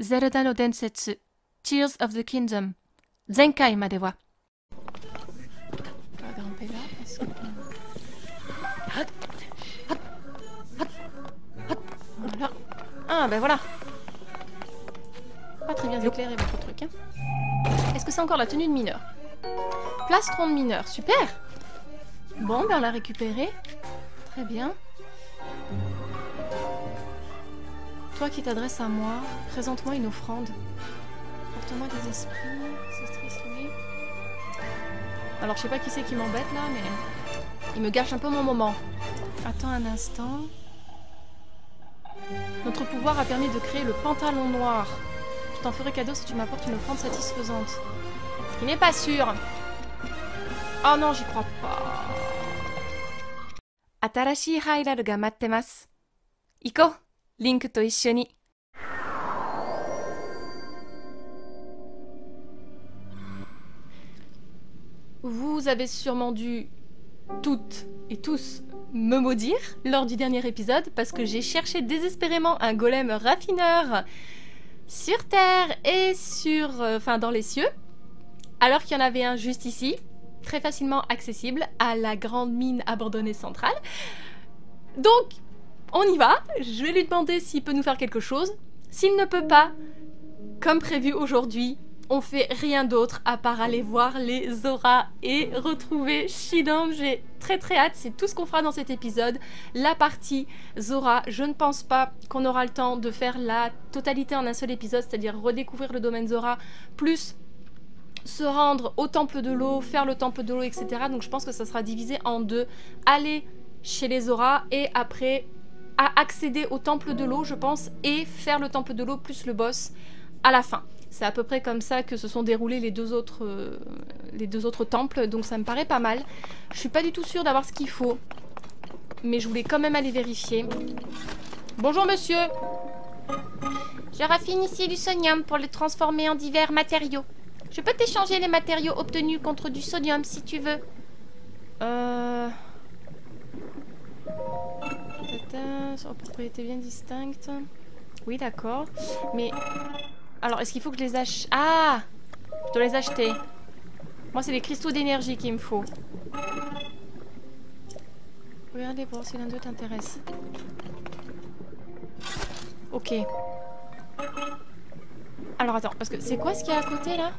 Zelda no Densetsu, Tears of the Kingdom, Zenkai ma de wa. On va grimper là parce que... Voilà. Ah ben voilà. Pas très bien éclairé votre truc. Hein. Est-ce que c'est encore la tenue de mineur? Plastron de mineur, super. Bon, ben on l'a récupéré. Très bien. Toi qui t'adresses à moi, présente-moi une offrande. Porte-moi des esprits, c'est triste, oui. Alors je sais pas qui c'est qui m'embête là, mais il me gâche un peu mon moment. Attends un instant. Notre pouvoir a permis de créer le pantalon noir. Je t'en ferai cadeau si tu m'apportes une offrande satisfaisante. Ce qui n'est pas sûr. Oh non, j'y crois pas. Atarashi Hyraru ga mattemasu. Iko, Link to issho. Vous avez sûrement dû toutes et tous me maudire lors du dernier épisode parce que j'ai cherché désespérément un golem raffineur sur Terre et dans les cieux, alors qu'il y en avait un juste ici, très facilement accessible à la grande mine abandonnée centrale. Donc, on y va. Je vais lui demander s'il peut nous faire quelque chose. S'il ne peut pas, comme prévu aujourd'hui, on fait rien d'autre à part aller voir les Zora et retrouver Shidam. J'ai très hâte, c'est tout ce qu'on fera dans cet épisode. La partie Zora, je ne pense pas qu'on aura le temps de faire la totalité en un seul épisode, c'est-à-dire redécouvrir le domaine Zora, plus se rendre au temple de l'eau, faire le temple de l'eau, etc. Donc je pense que ça sera divisé en deux. Aller chez les Zora et après accéder au temple de l'eau, je pense, et faire le temple de l'eau plus le boss à la fin. C'est à peu près comme ça que se sont déroulés les deux autres temples, donc ça me paraît pas mal. Je suis pas du tout sûre d'avoir ce qu'il faut, mais je voulais quand même aller vérifier. Bonjour monsieur. Je raffine ici du sodium pour le transformer en divers matériaux. Je peux t'échanger les matériaux obtenus contre du sodium si tu veux. Sur propriété bien distincte. Oui, d'accord. Mais... alors, est-ce qu'il faut que je les achète? Ah! Je dois les acheter. Moi, c'est les cristaux d'énergie qu'il me faut. Regardez pour voir si l'un d'eux t'intéresse. Ok. Alors, attends, parce que c'est quoi ce qu'il y a à côté, là?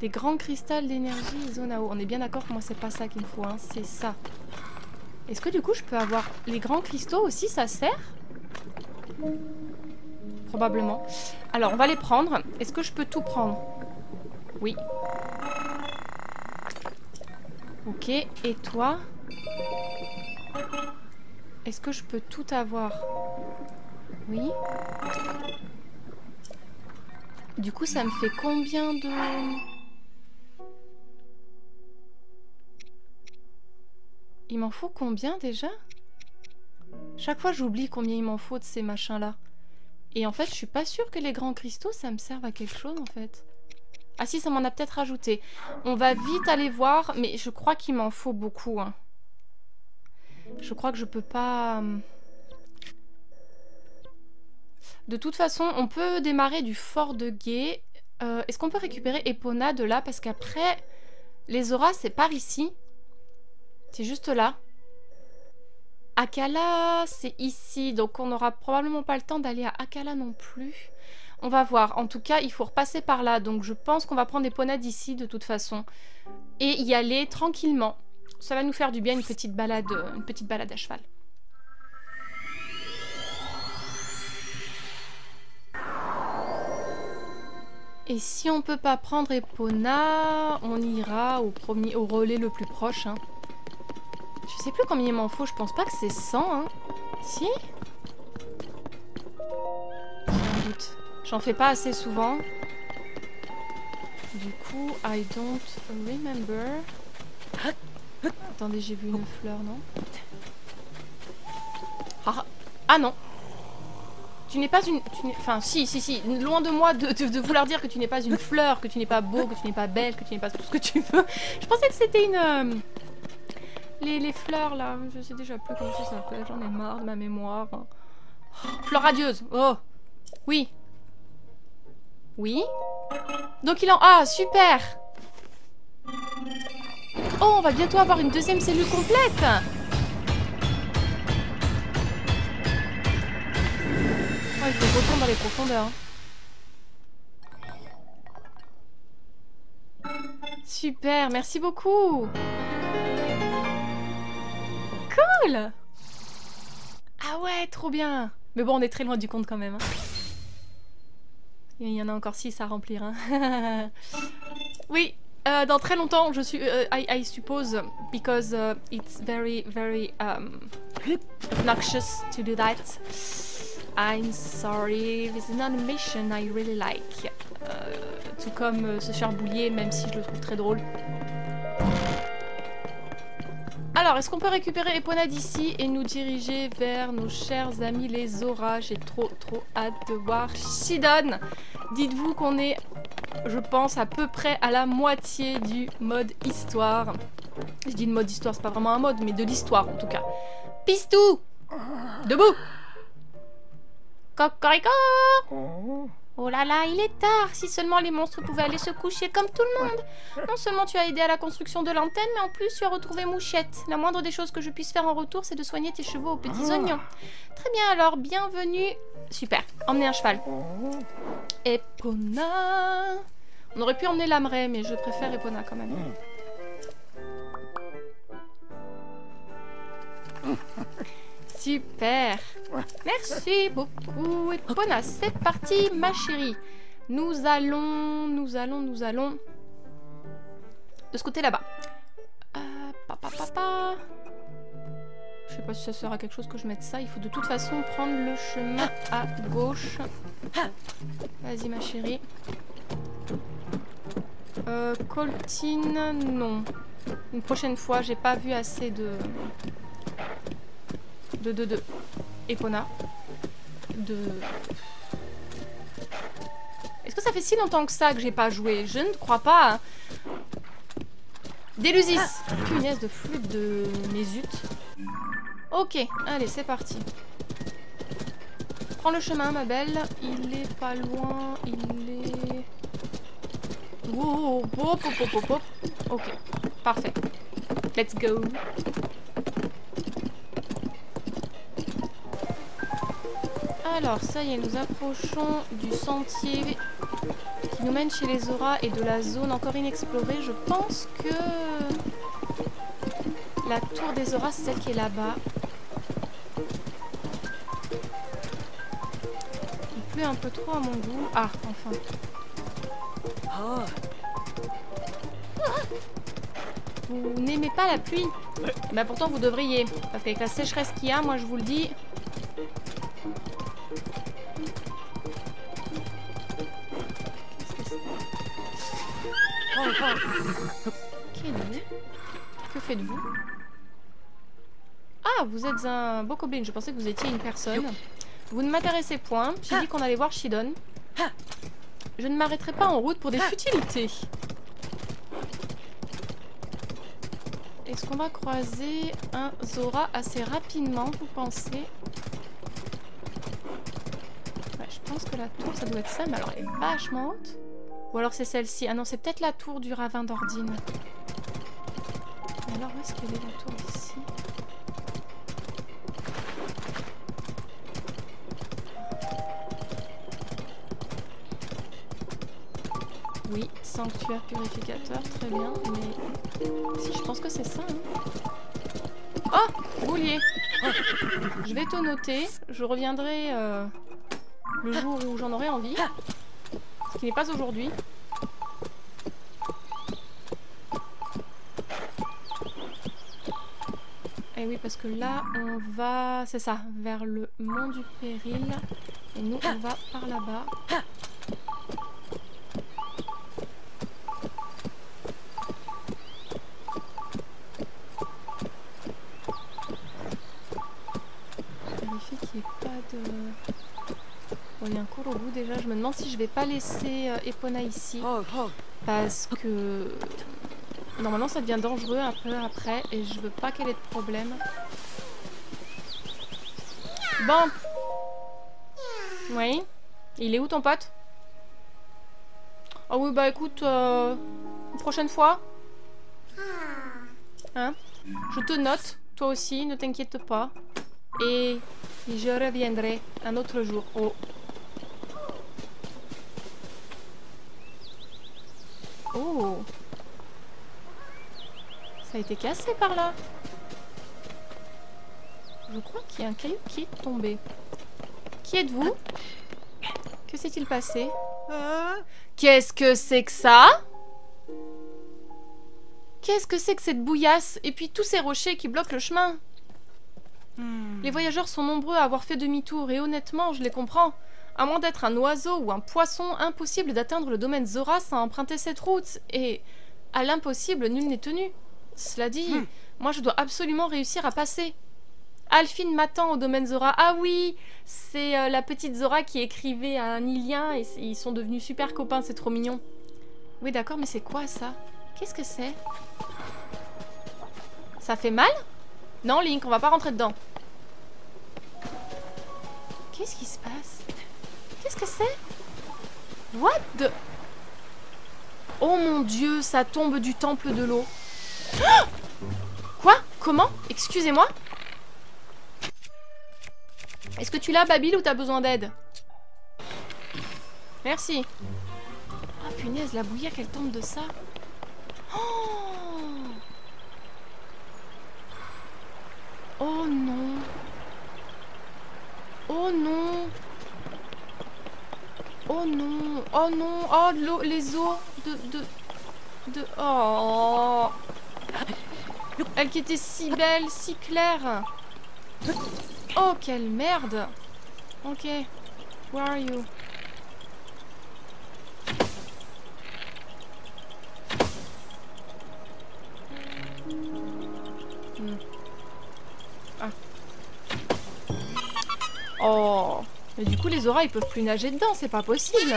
Des grands cristals d'énergie zone à eau. On est bien d'accord que moi, c'est pas ça qu'il me faut, hein. C'est ça. Est-ce que, du coup, je peux avoir les grands cristaux aussi? Ça sert? Probablement. Alors, on va les prendre. Est-ce que je peux tout prendre? Oui. Ok. Et toi? Est-ce que je peux tout avoir? Oui. Du coup, ça me fait combien de... Il m'en faut combien déjà? Chaque fois, j'oublie combien il m'en faut de ces machins-là. Et en fait, je suis pas sûre que les grands cristaux, ça me serve à quelque chose, en fait. Ah si, ça m'en a peut-être rajouté. On va vite aller voir, mais je crois qu'il m'en faut beaucoup. Hein. Je crois que je peux pas... De toute façon, on peut démarrer du fort de Gué. Est-ce qu'on peut récupérer Epona de là? Parce qu'après, les Zora, c'est par ici. C'est juste là. Akkala, c'est ici, donc on n'aura probablement pas le temps d'aller à Akkala non plus. On va voir. En tout cas, il faut repasser par là, donc je pense qu'on va prendre des Epona d'ici de toute façon. Et y aller tranquillement. Ça va nous faire du bien, une petite balade à cheval. Et si on peut pas prendre Epona, on ira au relais le plus proche. Hein. Je sais plus combien il m'en faut, je pense pas que c'est 100. Hein. Si? Sans doute. J'en fais pas assez souvent. Du coup, I don't remember. Attendez, j'ai vu une fleur, non? Ah non! Tu n'es pas une... Enfin, si. Loin de moi de vouloir dire que tu n'es pas une fleur, que tu n'es pas beau, que tu n'es pas belle, que tu n'es pas tout ce que tu veux. Je pensais que c'était une... Les fleurs, là. Je sais déjà plus comment ça s'appelle. J'en ai marre de ma mémoire. Oh, fleur radieuse. Oh! Oui. Oui. Donc il en... Ah, super. Oh, on va bientôt avoir une deuxième cellule complète. Oh, il faut que je retourne dans les profondeurs. Super, merci beaucoup. Cool. Ah ouais, trop bien. Mais bon, on est très loin du compte quand même. Hein. Il y en a encore 6 à remplir. Hein. Oui, dans très longtemps, je suis... I suppose, because it's very, very obnoxious to do that. I'm sorry, this is not a mission I really like. Tout comme ce charbouillier, même si je le trouve très drôle. Alors, est-ce qu'on peut récupérer Epona d'ici et nous diriger vers nos chers amis les Zora? J'ai trop hâte de voir Shidon. Dites-vous qu'on est, je pense, à peu près à la moitié du mode histoire. Je dis le mode histoire, c'est pas vraiment un mode, mais de l'histoire en tout cas. Pistou! Debout! Cocorico! Oh là là, il est tard. Si seulement les monstres pouvaient aller se coucher comme tout le monde. Non seulement tu as aidé à la construction de l'antenne, mais en plus tu as retrouvé Mouchette. La moindre des choses que je puisse faire en retour, c'est de soigner tes chevaux aux petits oignons. Très bien, alors, bienvenue. Super, emmenez un cheval. Epona. On aurait pu emmener l'âmeraie, mais je préfère Epona quand même. Super. Merci beaucoup. Epona, c'est parti, ma chérie. Nous allons de ce côté là-bas. Je sais pas si ça sert à quelque chose que je mette ça. Il faut de toute façon prendre le chemin à gauche. Vas-y, ma chérie. Coltine, non. Une prochaine fois, j'ai pas vu assez de Epona. Est-ce que ça fait si longtemps que ça que j'ai pas joué? Je ne crois pas. Hein. Délusis. Punaise de flûte de Mésut. Ok, allez, c'est parti. Prends le chemin, ma belle. Il est pas loin. Il est... Oh, hop, hop, hop, hop, hop. Ok, parfait. Let's go. Alors, ça y est, nous approchons du sentier qui nous mène chez les Zora et de la zone encore inexplorée. Je pense que la tour des Zora, c'est celle qui est là-bas. Il pleut un peu trop à mon goût. Ah, enfin. Vous n'aimez pas la pluie? Bah pourtant vous devriez. Parce qu'avec la sécheresse qu'il y a, moi je vous le dis... Que faites-vous? Ah, vous êtes un Bokoblin. Je pensais que vous étiez une personne. Vous ne m'intéressez point. J'ai dit qu'on allait voir Shidon. Je ne m'arrêterai pas en route pour des futilités. Est-ce qu'on va croiser un Zora assez rapidement, vous pensez? Ouais, je pense que la tour, ça doit être ça. Mais alors, elle est vachement haute. Ou alors c'est celle-ci. Ah non, c'est peut-être la tour du ravin d'Ordine. Mais alors, où est-ce qu'elle est la tour d'ici? Oui, sanctuaire purificateur, très bien. Mais si, je pense que c'est ça. Hein. Oh, boulier. Je vais te noter. Je reviendrai le jour où j'en aurai envie. Ce qui n'est pas aujourd'hui. Et oui, parce que là, on va... C'est ça, vers le mont du Péril. Et nous, on va par là-bas. Vérifier qu'il n'y ait pas de... Bon, il y a un cours au bout déjà. Je me demande si je vais pas laisser Epona ici. Parce que... Normalement, ça devient dangereux un peu après. Et je veux pas qu'elle ait de problème. Bon. Oui. Il est où ton pote? Ah oui, bah écoute, une prochaine fois. Hein? Je te note, toi aussi, ne t'inquiète pas. Et je reviendrai un autre jour. Oh. Oh. Ça a été cassé par là. Je crois qu'il y a un caillou qui est tombé. Qui êtes-vous? Que s'est-il passé? Qu'est-ce que c'est que ça? Qu'est-ce que c'est que cette bouillasse? Et puis tous ces rochers qui bloquent le chemin. Les voyageurs sont nombreux à avoir fait demi-tour et honnêtement, je les comprends. À moins d'être un oiseau ou un poisson, impossible d'atteindre le domaine Zora sans emprunter cette route. Et à l'impossible, nul n'est tenu. Cela dit, moi je dois absolument réussir à passer. Alphine m'attend au domaine Zora. Ah oui, c'est la petite Zora qui écrivait à un Ilien et ils sont devenus super copains, c'est trop mignon. Oui d'accord, mais c'est quoi ça? Qu'est-ce que c'est? Ça fait mal? Non Link, on va pas rentrer dedans. Qu'est-ce qui se passe? Qu'est-ce que c'est? What the... Oh mon dieu, ça tombe du temple de l'eau. Quoi? Comment? Excusez-moi? Est-ce que tu l'as, Babil, ou t'as besoin d'aide? Merci. Ah, punaise, la bouillie qu'elle tombe de ça. Oh, oh non. Oh non. Oh non. Oh non. Oh, l'eau, les eaux de... Oh. Elle qui était si belle, si claire. Oh, quelle merde! Ok. Where are you? Ah. Oh. Mais du coup, les Zora, ils peuvent plus nager dedans, c'est pas possible.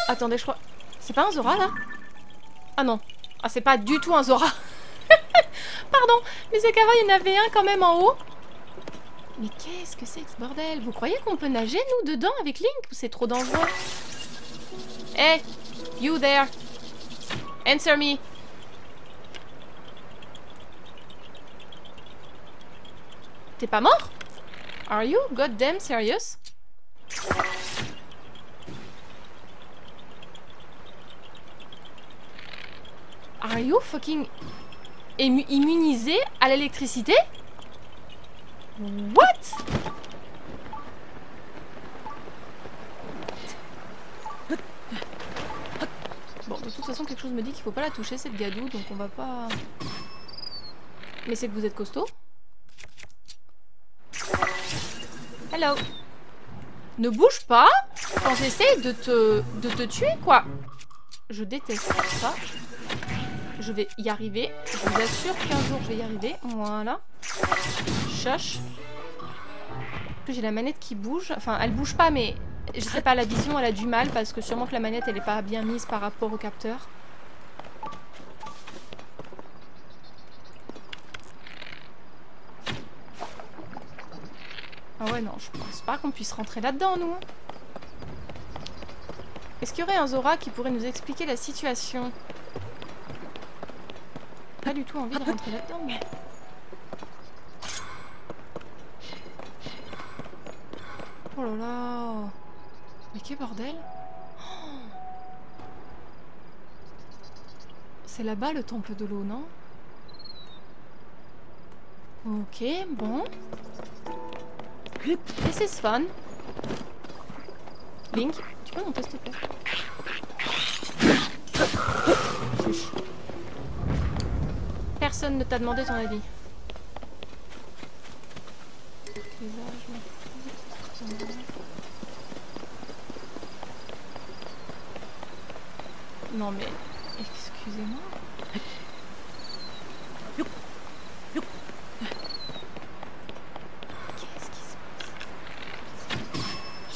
Attendez, je crois... C'est pas un Zora, là? Ah non. Ah, c'est pas du tout un Zora. Pardon, mais c'est qu'avant il y en avait un quand même en haut. Mais qu'est-ce que c'est que ce bordel? Vous croyez qu'on peut nager, nous, dedans avec Link? Ou c'est trop dangereux? Hey, you there. Answer me. T'es pas mort? Are you goddamn serious? Are you fucking... immunisé à l'électricité? What? Bon, de toute façon, quelque chose me dit qu'il faut pas la toucher, cette gadou, donc on va pas... Mais c'est que vous êtes costaud. Hello. Ne bouge pas quand j'essaie de te tuer, quoi. Je déteste ça. Je vais y arriver. Je vous assure qu'un jour je vais y arriver. Voilà. Chuch. En plus j'ai la manette qui bouge. Enfin elle bouge pas mais je sais pas, la vision elle a du mal parce que sûrement que la manette elle est pas bien mise par rapport au capteur. Ah ouais non, je pense pas qu'on puisse rentrer là-dedans nous. Est-ce qu'il y aurait un Zora qui pourrait nous expliquer la situation? Pas du tout envie de rentrer là-dedans, mais... Oh là là. Mais quel bordel. Oh. C'est là-bas le temple de l'eau, non? Ok, bon. This is fun. Link, tu peux monter s'il te plaît? Chuch. Personne ne t'a demandé ton avis. Non mais, excusez-moi. Qu'est-ce qui se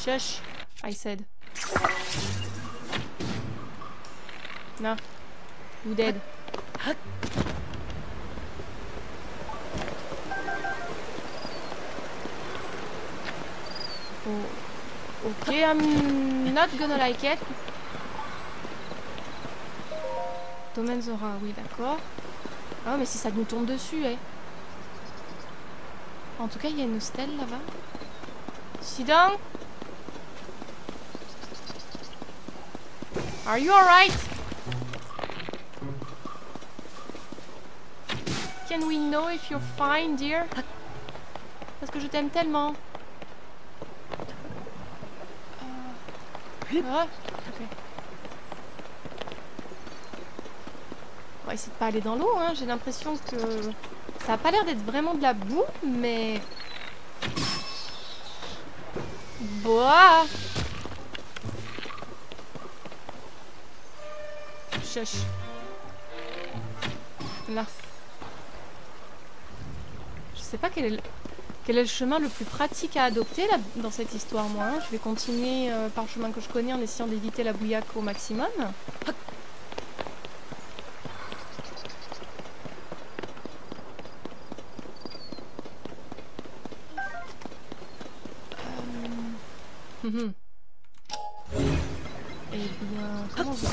passe? Shush, I said. Non, you dead. Oh. Ok, I'm not gonna like it. Domaine Zora, oui, d'accord. Ah, mais si ça nous tombe dessus, eh. En tout cas, il y a une stèle là-bas. Sit down. Are you alright? Can we know if you're fine, dear? Parce que je t'aime tellement. Ah, ok. On va essayer de pas aller dans l'eau, hein. J'ai l'impression que ça a pas l'air d'être vraiment de la boue, mais... Boah. Chuch. Là. Je sais pas quel est le chemin le plus pratique à adopter là, dans cette histoire, moi. Hein. Je vais continuer par le chemin que je connais en essayant d'éviter la bouillaque au maximum. Eh bien, comment vous êtes?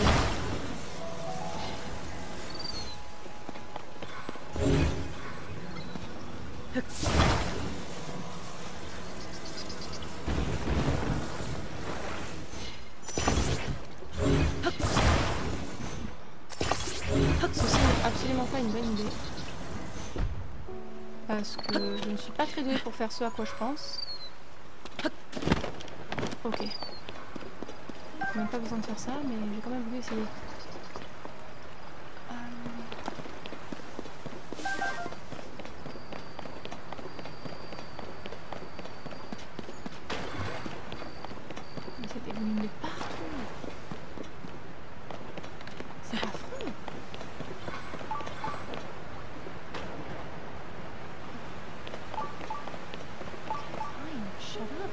Ceci n'est absolument pas une bonne idée. Parce que je ne suis pas très douée pour faire ce à quoi je pense. Ok. Même pas besoin de faire ça, mais j'ai quand même voulu essayer. C'est des volumes de partout. C'est affreux. Fine, shut up.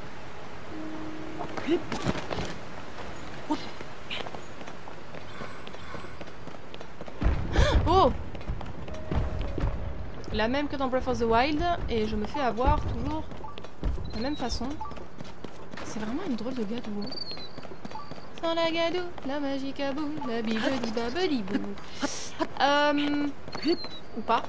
Oh! La même que dans Breath of the Wild, et je me fais avoir toujours de la même façon. C'est vraiment une drôle de gadou. Hein. Sans la gadou, la magique à bout, la bibedi babedi bou. Ou pas.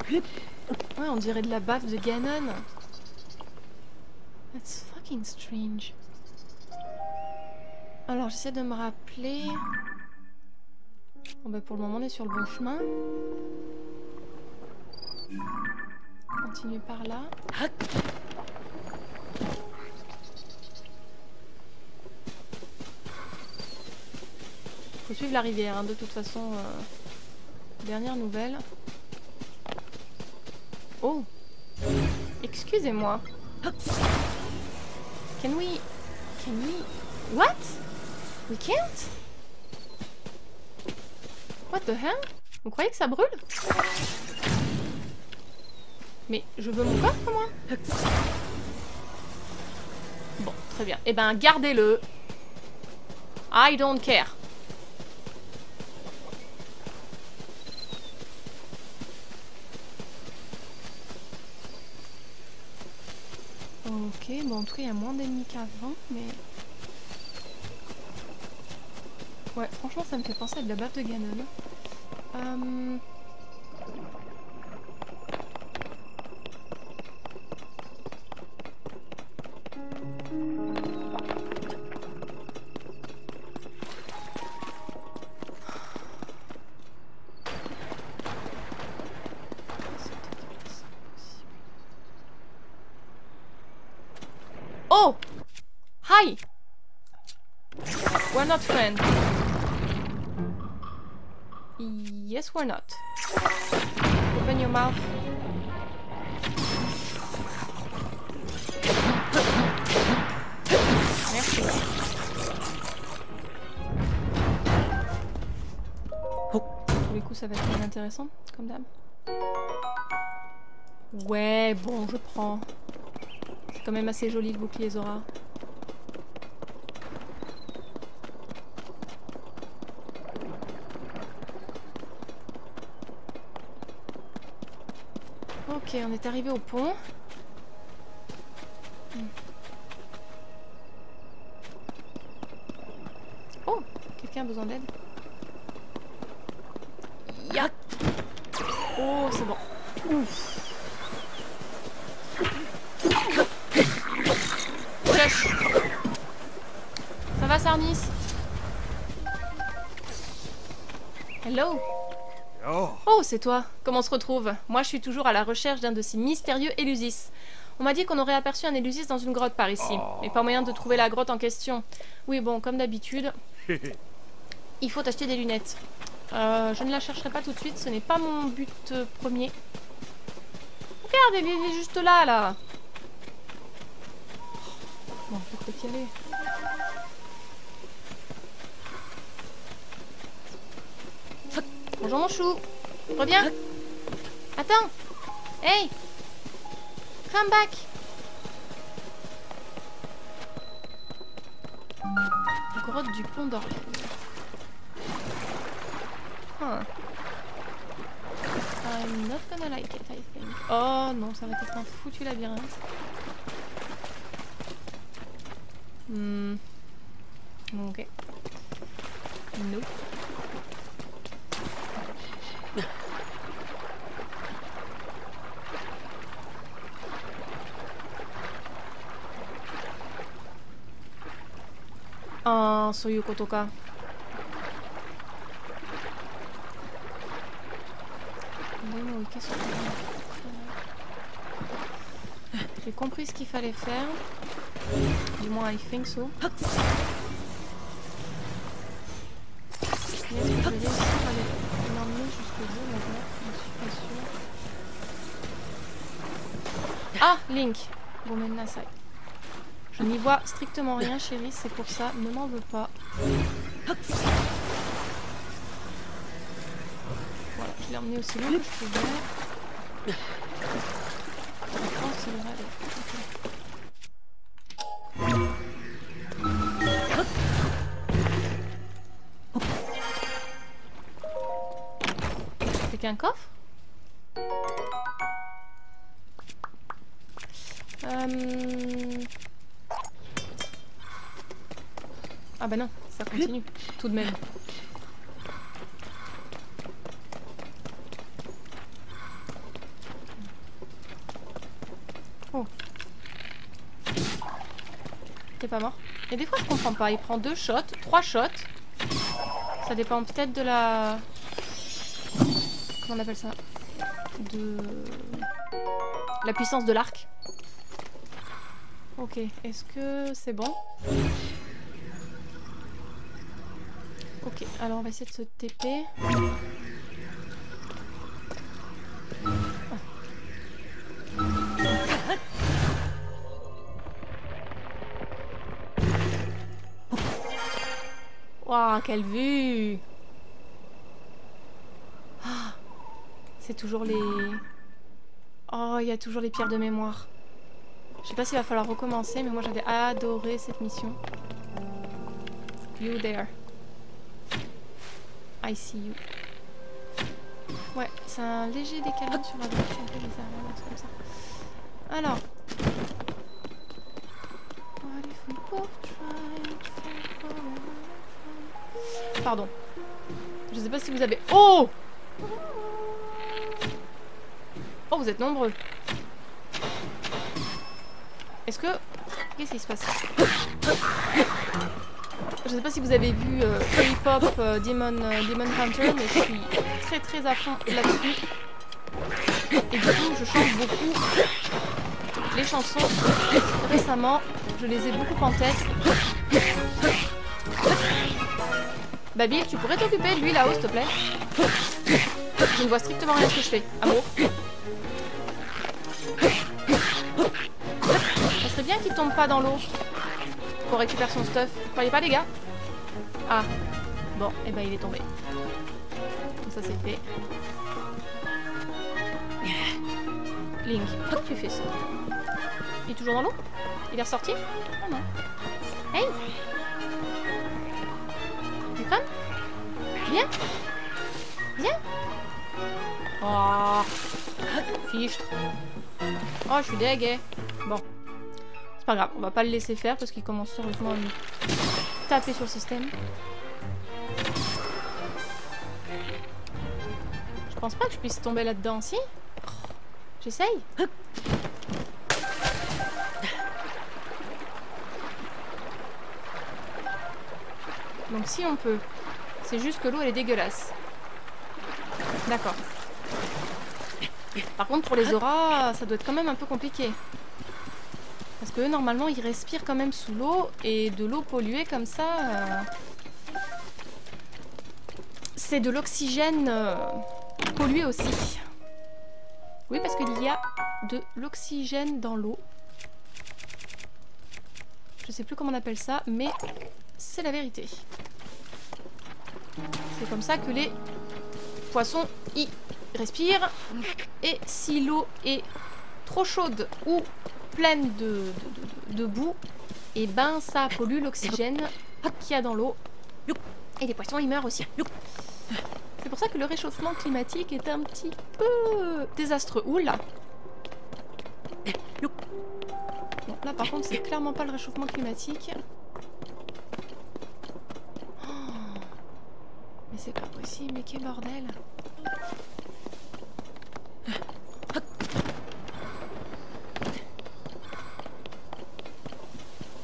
Ouais, on dirait de la baffe de Ganon. That's fucking strange. Alors, j'essaie de me rappeler... Bon, bah, pour le moment, on est sur le bon chemin. Continue par là. Faut suivre la rivière, hein, de toute façon. Dernière nouvelle. Oh! Excusez-moi. Can we... What? We can't? What the hell? Vous croyez que ça brûle? Mais je veux mon coffre, moi? Bon, très bien. Eh ben, gardez-le. I don't care. Ok, bon, en tout cas, il y a moins d'ennemis qu'avant, mais... Ouais, franchement, ça me fait penser à de la baffe de Ganon. Oh! Hi! We're not friends. Yes, we're not. Open your mouth. Merci. Tous les coups, ça va être très intéressant, comme d'hab. Ouais, bon, je prends. C'est quand même assez joli le bouclier Zora. Ok, on est arrivé au pont. Oh, quelqu'un a besoin d'aide? Ya. Oh, c'est bon. Ouf. Flash. Ça va, Sarnis? Hello. Oh, c'est toi. Comment on se retrouve? Moi, je suis toujours à la recherche d'un de ces mystérieux Élusis. On m'a dit qu'on aurait aperçu un Élusis dans une grotte par ici. Mais pas moyen de trouver la grotte en question. Oui, bon, comme d'habitude, il faut acheter des lunettes. Je ne la chercherai pas tout de suite, ce n'est pas mon but premier. Regarde, elle est juste là, là. Bon, on peut peut-être y aller. Bonjour mon chou. Reviens. Attends. Hey. Come back. Grotte du pont d'Orléans. Huh. I'm not gonna like it, I think. Oh non, ça va être un foutu labyrinthe. Ok. Nope. Ah, Soyu Kotoka. J'ai compris ce qu'il fallait faire. Du moins, I think so. Est-ce que je vais réussir à l'emmener jusqu'au bout là-bas? Je suis pas sûre. Ah, Link. Gomen nasai. Je n'y vois strictement rien, chérie, c'est pour ça. Ne m'en veux pas. Voilà, je l'ai emmené aussi loin que je pouvais. Je pense que ça devrait aller. Okay. C'est qu'un coffre? Ah bah non, ça continue, tout de même. Oh. T'es pas mort? Et des fois je comprends pas, il prend 2 shots, 3 shots. Ça dépend peut-être de la... Comment on appelle ça? De... La puissance de l'arc. Ok, est-ce que c'est bon? Ok, alors on va essayer de se TP. Waouh, quelle vue! Ah, c'est toujours les... Oh, il y a toujours les pierres de mémoire. Je sais pas s'il va falloir recommencer, mais moi j'avais adoré cette mission. You there. I see you. Ouais, c'est un léger décalage sur la droite, un peu bizarre, un truc comme ça. Alors. Pardon. Je sais pas si vous avez... Oh! Oh, vous êtes nombreux. Est-ce que... Qu'est-ce qui se passe? Je sais pas si vous avez vu K-pop Demon Hunter, mais je suis très très à fond là-dessus. Et du coup, je chante beaucoup les chansons. Récemment, je les ai beaucoup en tête. Babil, tu pourrais t'occuper de lui là-haut, s'il te plaît? Je ne vois strictement rien de ce que je fais. Amour. Ça serait bien qu'il tombe pas dans l'eau. Qu'on récupère son stuff. Vous croyez pas, les gars? Ah. Bon, et ben il est tombé. Comme ça, c'est fait. Link, pourquoi tu fais ça? Il est toujours dans l'eau? Il est ressorti? Oh non. Hey! Yukon? Viens! Viens! Oh, fichtre. Oh, je suis dégueu. Bon. C'est pas grave, on va pas le laisser faire parce qu'il commence sérieusement à nous taper sur le système. Je pense pas que je puisse tomber là-dedans, si? J'essaye. Donc si on peut. C'est juste que l'eau elle est dégueulasse. D'accord. Par contre pour les auras, ça doit être quand même un peu compliqué. Parce que eux, normalement ils respirent quand même sous l'eau. Et de l'eau polluée comme ça... c'est de l'oxygène pollué aussi. Oui, parce qu'il y a de l'oxygène dans l'eau. Je sais plus comment on appelle ça, mais c'est la vérité. C'est comme ça que les poissons y respirent. Et si l'eau est trop chaude ou pleine de boue, et ben ça pollue l'oxygène qu'il y a dans l'eau. Et les poissons y meurent aussi. C'est pour ça que le réchauffement climatique est un petit peu désastreux. Oula. Bon, là par contre c'est clairement pas le réchauffement climatique. Oh, mais c'est pas possible, mais quel bordel.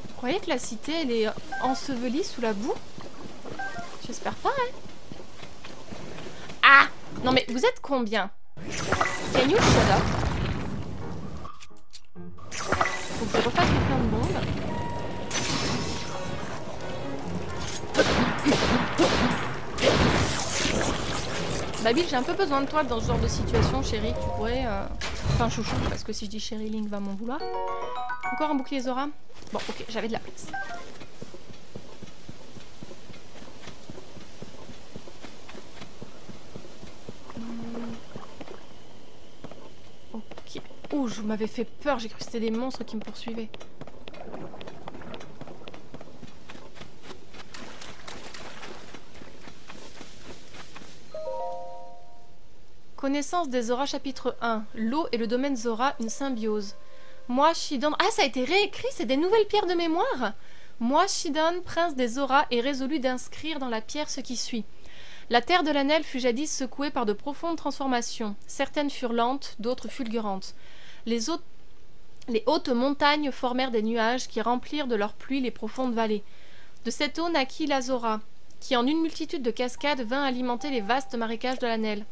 Vous croyez que la cité elle est ensevelie sous la boue? J'espère pas, hein. Ah! Non mais vous êtes combien? Can you shut up? Faut que je refasse plein de bombes. Babil, j'ai un peu besoin de toi dans ce genre de situation, chérie. Tu pourrais... Enfin, chouchou, parce que si je dis chérie, Link va m'en vouloir. Encore un bouclier Zora? Bon, ok, j'avais de la place. Ok. Ouh, je m'avais fait peur, j'ai cru que c'était des monstres qui me poursuivaient. Connaissance des Zora chapitre 1. L'eau et le domaine Zora, une symbiose. Moi, Shidon... Ah, ça a été réécrit, c'est des nouvelles pierres de mémoire. Moi, Shidon, prince des Zora, ai résolu d'inscrire dans la pierre ce qui suit. La terre de l'Anel fut jadis secouée par de profondes transformations. Certaines furent lentes, d'autres fulgurantes. Les hautes montagnes formèrent des nuages qui remplirent de leur pluie les profondes vallées. De cette eau naquit la Zora, qui en une multitude de cascades vint alimenter les vastes marécages de l'Anel.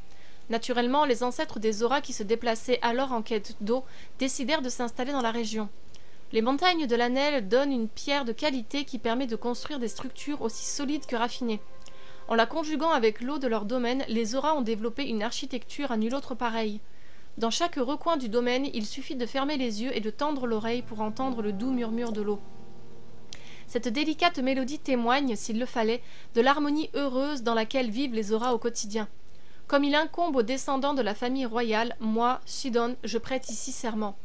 Naturellement, les ancêtres des Zora qui se déplaçaient alors en quête d'eau décidèrent de s'installer dans la région. Les montagnes de l'Anel donnent une pierre de qualité qui permet de construire des structures aussi solides que raffinées. En la conjuguant avec l'eau de leur domaine, les Zora ont développé une architecture à nulle autre pareille. Dans chaque recoin du domaine, il suffit de fermer les yeux et de tendre l'oreille pour entendre le doux murmure de l'eau. Cette délicate mélodie témoigne, s'il le fallait, de l'harmonie heureuse dans laquelle vivent les Zora au quotidien. Comme il incombe aux descendants de la famille royale, moi, Shidon, je prête ici serment.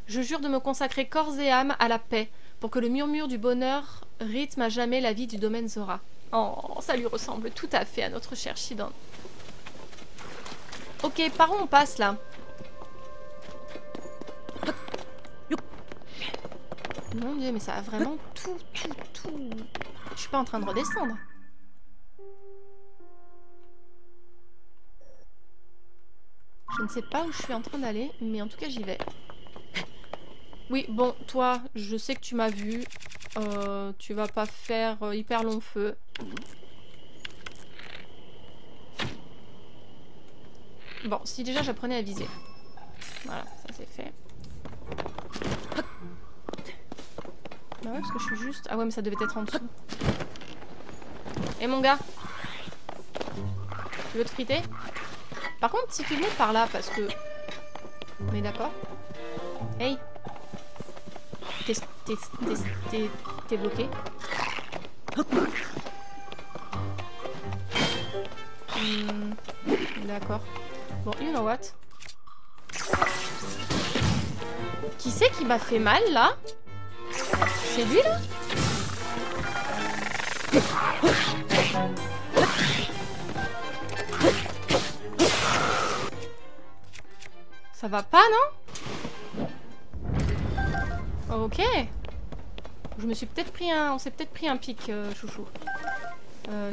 Je jure de me consacrer corps et âme à la paix, pour que le murmure du bonheur rythme à jamais la vie du domaine Zora. Oh, ça lui ressemble tout à fait à notre cher Shidon. Ok, par où on passe là? Mon Dieu, mais ça a vraiment tout... Je suis pas en train de redescendre. Je ne sais pas où je suis en train d'aller, mais en tout cas j'y vais. Oui, bon, toi, je sais que tu m'as vu. Tu vas pas faire hyper long feu. Bon, si déjà j'apprenais à viser. Voilà, ça c'est fait. Bah ouais, parce que je suis juste... Ah ouais, mais ça devait être en dessous. Eh mon gars, tu veux te friter? Par contre, si tu venais par là, parce que... On est d'accord? Hey! T'es bloqué? D'accord. Bon, you know what? Qui c'est qui m'a fait mal, là? C'est lui, là? Ça va pas, non? Ok. Je me suis peut-être pris un... On s'est peut-être pris un pic, chouchou.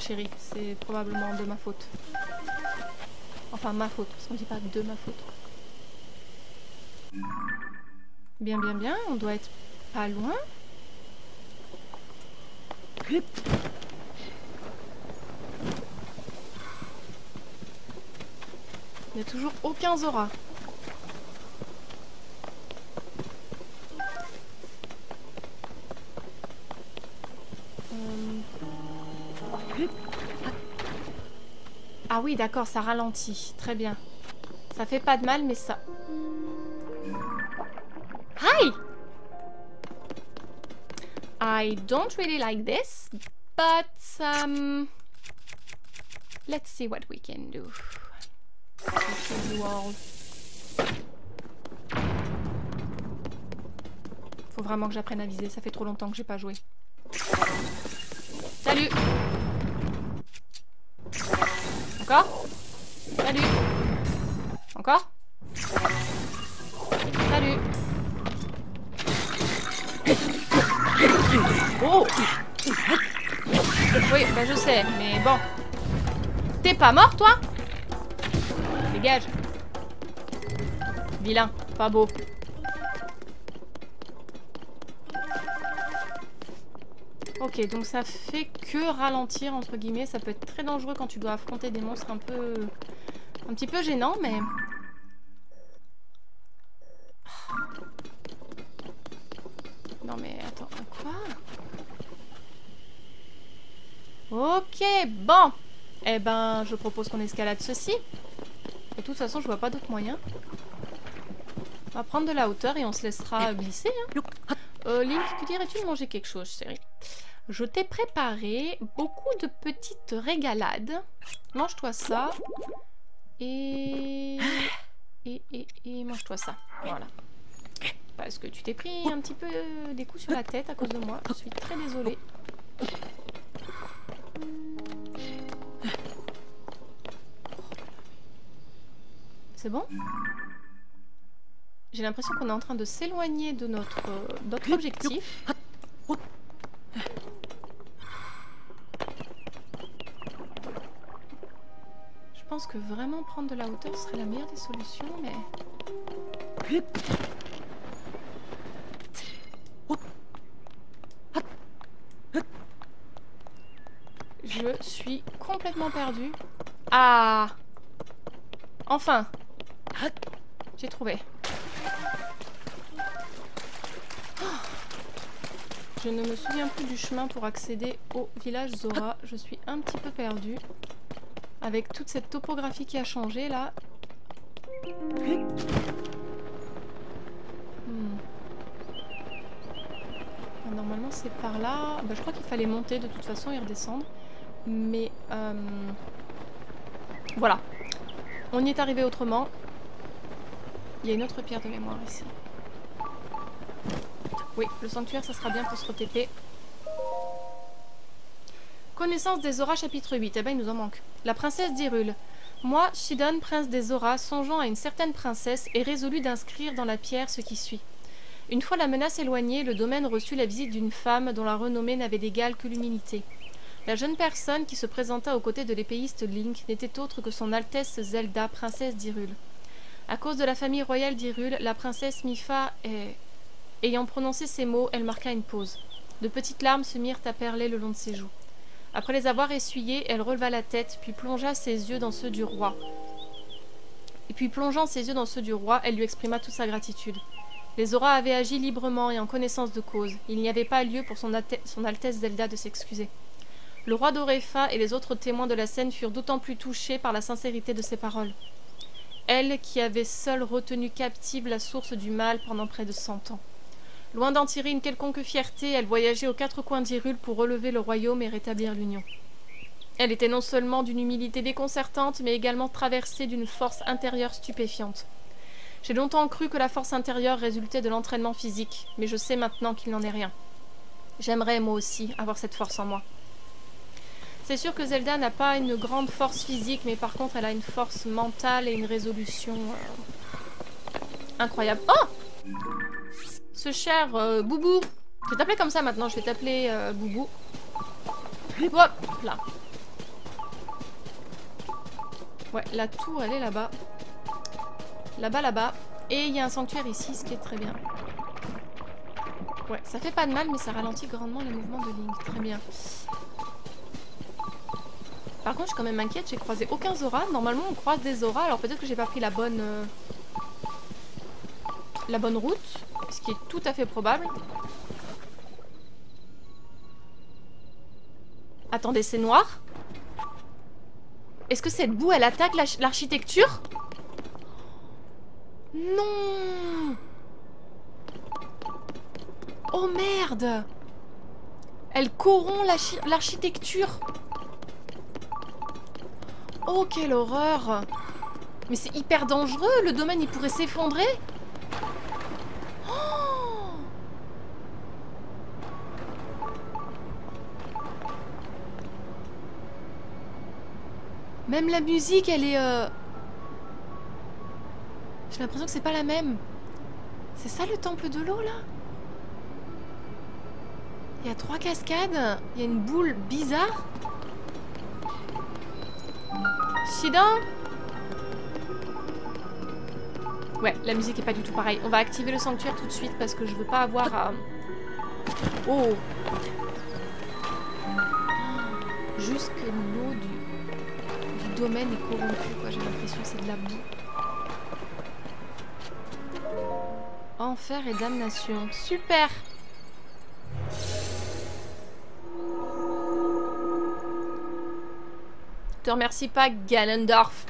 Chérie, c'est probablement de ma faute. Enfin, ma faute, parce qu'on dit pas de ma faute. Bien, bien, bien. On doit être pas loin. Il n'y a toujours aucun Zora. Ah oui, d'accord, ça ralentit. Très bien. Ça fait pas de mal, mais ça... Hi! I don't really like this, but let's see what we can do. Faut vraiment que j'apprenne à viser, ça fait trop longtemps que j'ai pas joué. Salut! Encore? Salut! Encore? Salut! Oh! Oui, bah je sais, mais bon. T'es pas mort, toi? Dégage. Vilain, pas beau. Ok, donc ça fait que ralentir, entre guillemets. Ça peut être très dangereux quand tu dois affronter des monstres un petit peu gênants, mais... Non mais attends, quoi? Ok, bon. Eh ben, je propose qu'on escalade ceci. De toute façon, je vois pas d'autre moyen. On va prendre de la hauteur et on se laissera glisser. Hein. Link, que dirais-tu de manger quelque chose, chérie? Je t'ai préparé beaucoup de petites régalades. Mange-toi ça. Et mange-toi ça. Voilà. Parce que tu t'es pris un petit peu des coups sur la tête à cause de moi. Je suis très désolée. C'est bon? J'ai l'impression qu'on est en train de s'éloigner de notre objectif. Je pense que vraiment prendre de la hauteur serait la meilleure des solutions, mais... Je suis complètement perdue. Ah! Enfin! J'ai trouvé. Je ne me souviens plus du chemin pour accéder au village Zora. Je suis un petit peu perdue. Avec toute cette topographie qui a changé là. Normalement c'est par là. Bah, je crois qu'il fallait monter de toute façon et redescendre. Mais voilà. On y est arrivé autrement. Il y a une autre pierre de mémoire ici. Oui, le sanctuaire, ça sera bien pour se re-TP. Connaissance des Zora, chapitre 8. Eh ben, il nous en manque. La princesse d'Hyrule. Moi, Shidon, prince des Zora, songeant à une certaine princesse, est résolu d'inscrire dans la pierre ce qui suit. Une fois la menace éloignée, le domaine reçut la visite d'une femme dont la renommée n'avait d'égal que l'humilité. La jeune personne qui se présenta aux côtés de l'épéiste Link n'était autre que son Altesse Zelda, princesse d'Hyrule. À cause de la famille royale d'Hyrule, la princesse Mipha ayant prononcé ces mots, elle marqua une pause. De petites larmes se mirent à perler le long de ses joues. Après les avoir essuyées, elle releva la tête, puis plongea ses yeux dans ceux du roi. Elle lui exprima toute sa gratitude. Les Zora avaient agi librement et en connaissance de cause. Il n'y avait pas lieu pour son Altesse Zelda de s'excuser. Le roi d'Orefa et les autres témoins de la scène furent d'autant plus touchés par la sincérité de ses paroles. Elle qui avait seule retenu captive la source du mal pendant près de 100 ans. Loin d'en tirer une quelconque fierté, elle voyageait aux quatre coins d'Hyrule pour relever le royaume et rétablir l'union. Elle était non seulement d'une humilité déconcertante, mais également traversée d'une force intérieure stupéfiante. J'ai longtemps cru que la force intérieure résultait de l'entraînement physique, mais je sais maintenant qu'il n'en est rien. J'aimerais, moi aussi, avoir cette force en moi. C'est sûr que Zelda n'a pas une grande force physique, mais par contre, elle a une force mentale et une résolution incroyable. Oh! Ce cher Boubou. Je vais t'appeler comme ça maintenant, je vais t'appeler Boubou. Hop là. Ouais, la tour elle est là-bas. Là-bas, là-bas. Et il y a un sanctuaire ici, ce qui est très bien. Ouais, ça fait pas de mal, mais ça ralentit grandement les mouvements de Link. Très bien. Par contre, je suis quand même inquiète, j'ai croisé aucun Zora. Normalement, on croise des Zora, alors peut-être que j'ai pas pris la bonne route, ce qui est tout à fait probable. Attendez, c'est noir? Est-ce que cette boue, elle attaque l'architecture? Non! Oh merde! Elle corrompt l'architecture. Oh, quelle horreur! Mais c'est hyper dangereux, le domaine il pourrait s'effondrer. Oh! Même la musique, elle est... J'ai l'impression que c'est pas la même. C'est ça le temple de l'eau, là? Il y a 3 cascades. Il y a une boule bizarre. Shidan? Ouais, la musique est pas du tout pareille. On va activer le sanctuaire tout de suite parce que je veux pas avoir à... Oh! Juste que l'eau du domaine est corrompue, quoi. J'ai l'impression que c'est de la boue. Enfer et damnation. Super! Te remercie pas, Ganondorf.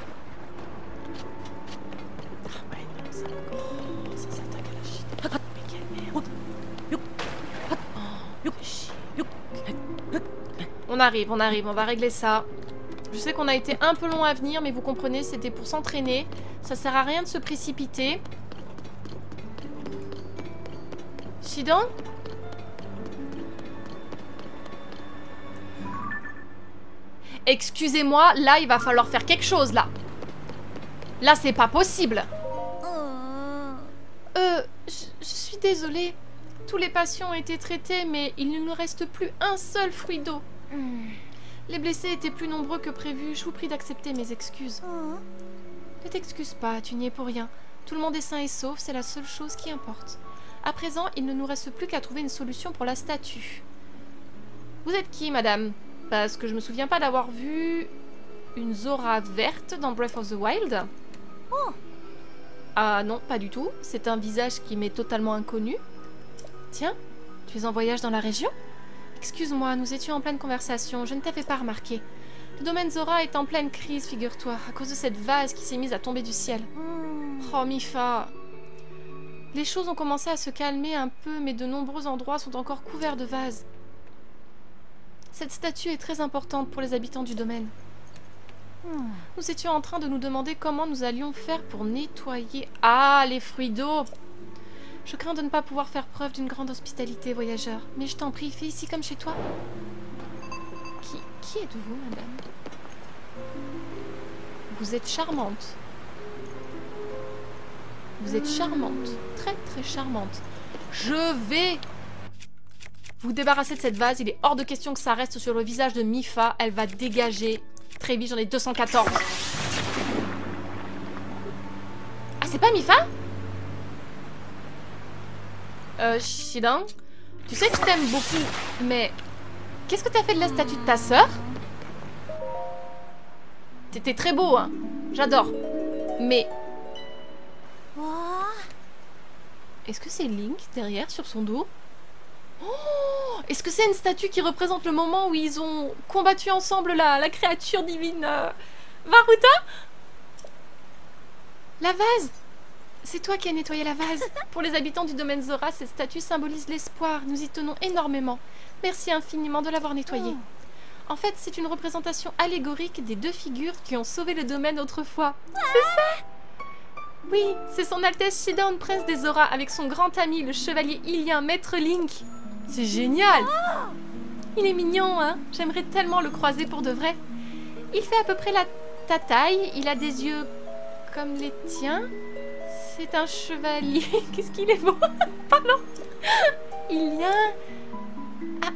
Ah ouais, non, ça... Oh, ça s'attaque à la chine. Mais quelle merde. Oh, on arrive, on va régler ça. Je sais qu'on a été un peu long à venir, mais vous comprenez, c'était pour s'entraîner. Ça sert à rien de se précipiter. Shidan? Excusez-moi, là, il va falloir faire quelque chose, là. Là, c'est pas possible. Je suis désolée. Tous les patients ont été traités, mais il ne nous reste plus un seul fruit d'eau. Les blessés étaient plus nombreux que prévu. Je vous prie d'accepter mes excuses. Ne t'excuse pas, tu n'y es pour rien. Tout le monde est sain et sauf, c'est la seule chose qui importe. À présent, il ne nous reste plus qu'à trouver une solution pour la statue. Vous êtes qui, madame ? Parce que je me souviens pas d'avoir vu une Zora verte dans Breath of the Wild. Oh. Ah non, pas du tout. C'est un visage qui m'est totalement inconnu. Tiens, tu es en voyage dans la région? Excuse-moi, nous étions en pleine conversation, je ne t'avais pas remarqué. Le domaine Zora est en pleine crise, figure-toi, à cause de cette vase qui s'est mise à tomber du ciel. Oh, Mipha. Les choses ont commencé à se calmer un peu, mais de nombreux endroits sont encore couverts de vases. Cette statue est très importante pour les habitants du domaine. Nous étions en train de nous demander comment nous allions faire pour nettoyer... Ah, les fruits d'eau! Je crains de ne pas pouvoir faire preuve d'une grande hospitalité, voyageur. Mais je t'en prie, fais ici comme chez toi. Qui êtes-vous, madame? Vous êtes charmante. Vous êtes charmante. Très, très charmante. Je vais... vous débarrasser de cette vase. Il est hors de question que ça reste sur le visage de Mipha. Elle va dégager. Très vite, j'en ai 214. Ah, c'est pas Mipha? Shidan, tu sais que je t'aime beaucoup, mais qu'est-ce que t'as fait de la statue de ta sœur? T'étais très beau, hein. J'adore. Mais... est-ce que c'est Link derrière, sur son dos? Oh, est-ce que c'est une statue qui représente le moment où ils ont combattu ensemble la créature divine Varuta? La vase! C'est toi qui as nettoyé la vase. Pour les habitants du domaine Zora, cette statue symbolise l'espoir. Nous y tenons énormément. Merci infiniment de l'avoir nettoyée. En fait, c'est une représentation allégorique des deux figures qui ont sauvé le domaine autrefois. C'est ça? Oui, c'est son Altesse Shidan, prince des Zora, avec son grand ami, le chevalier Ilien, maître Link. C'est génial! Il est mignon, hein? J'aimerais tellement le croiser pour de vrai. Il fait à peu près ta taille, il a des yeux comme les tiens. C'est un chevalier. Qu'est-ce qu'il est beau. Pardon. Il y a... Ah,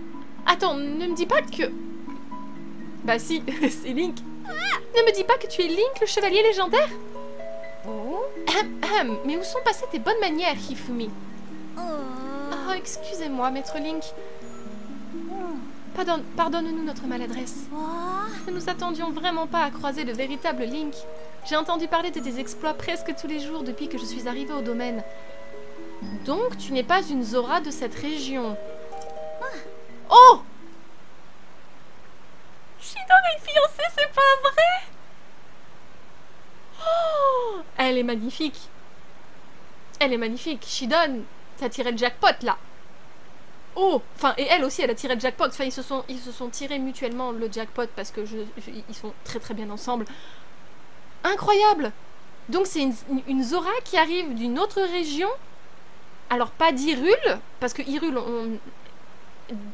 attends, ne me dis pas que... Bah si, c'est Link. Ne me dis pas que tu es Link, le chevalier légendaire. Mais où sont passées tes bonnes manières, Hifumi? Oh, excusez-moi, maître Link. Pardonne-nous notre maladresse. Nous nous attendions vraiment pas à croiser le véritable Link. J'ai entendu parler de tes exploits presque tous les jours depuis que je suis arrivée au domaine. Donc, tu n'es pas une Zora de cette région. Oh! Shidon est fiancée, c'est pas vrai? Oh! Elle est magnifique. Elle est magnifique. Shidon, t'as tiré le jackpot, là. Oh! Enfin, et elle aussi, elle a tiré le jackpot. Enfin, ils se sont tirés mutuellement le jackpot parce que ils sont très très bien ensemble. Incroyable! Donc c'est une Zora qui arrive d'une autre région. Alors pas d'Hyrule, parce que Hyrule,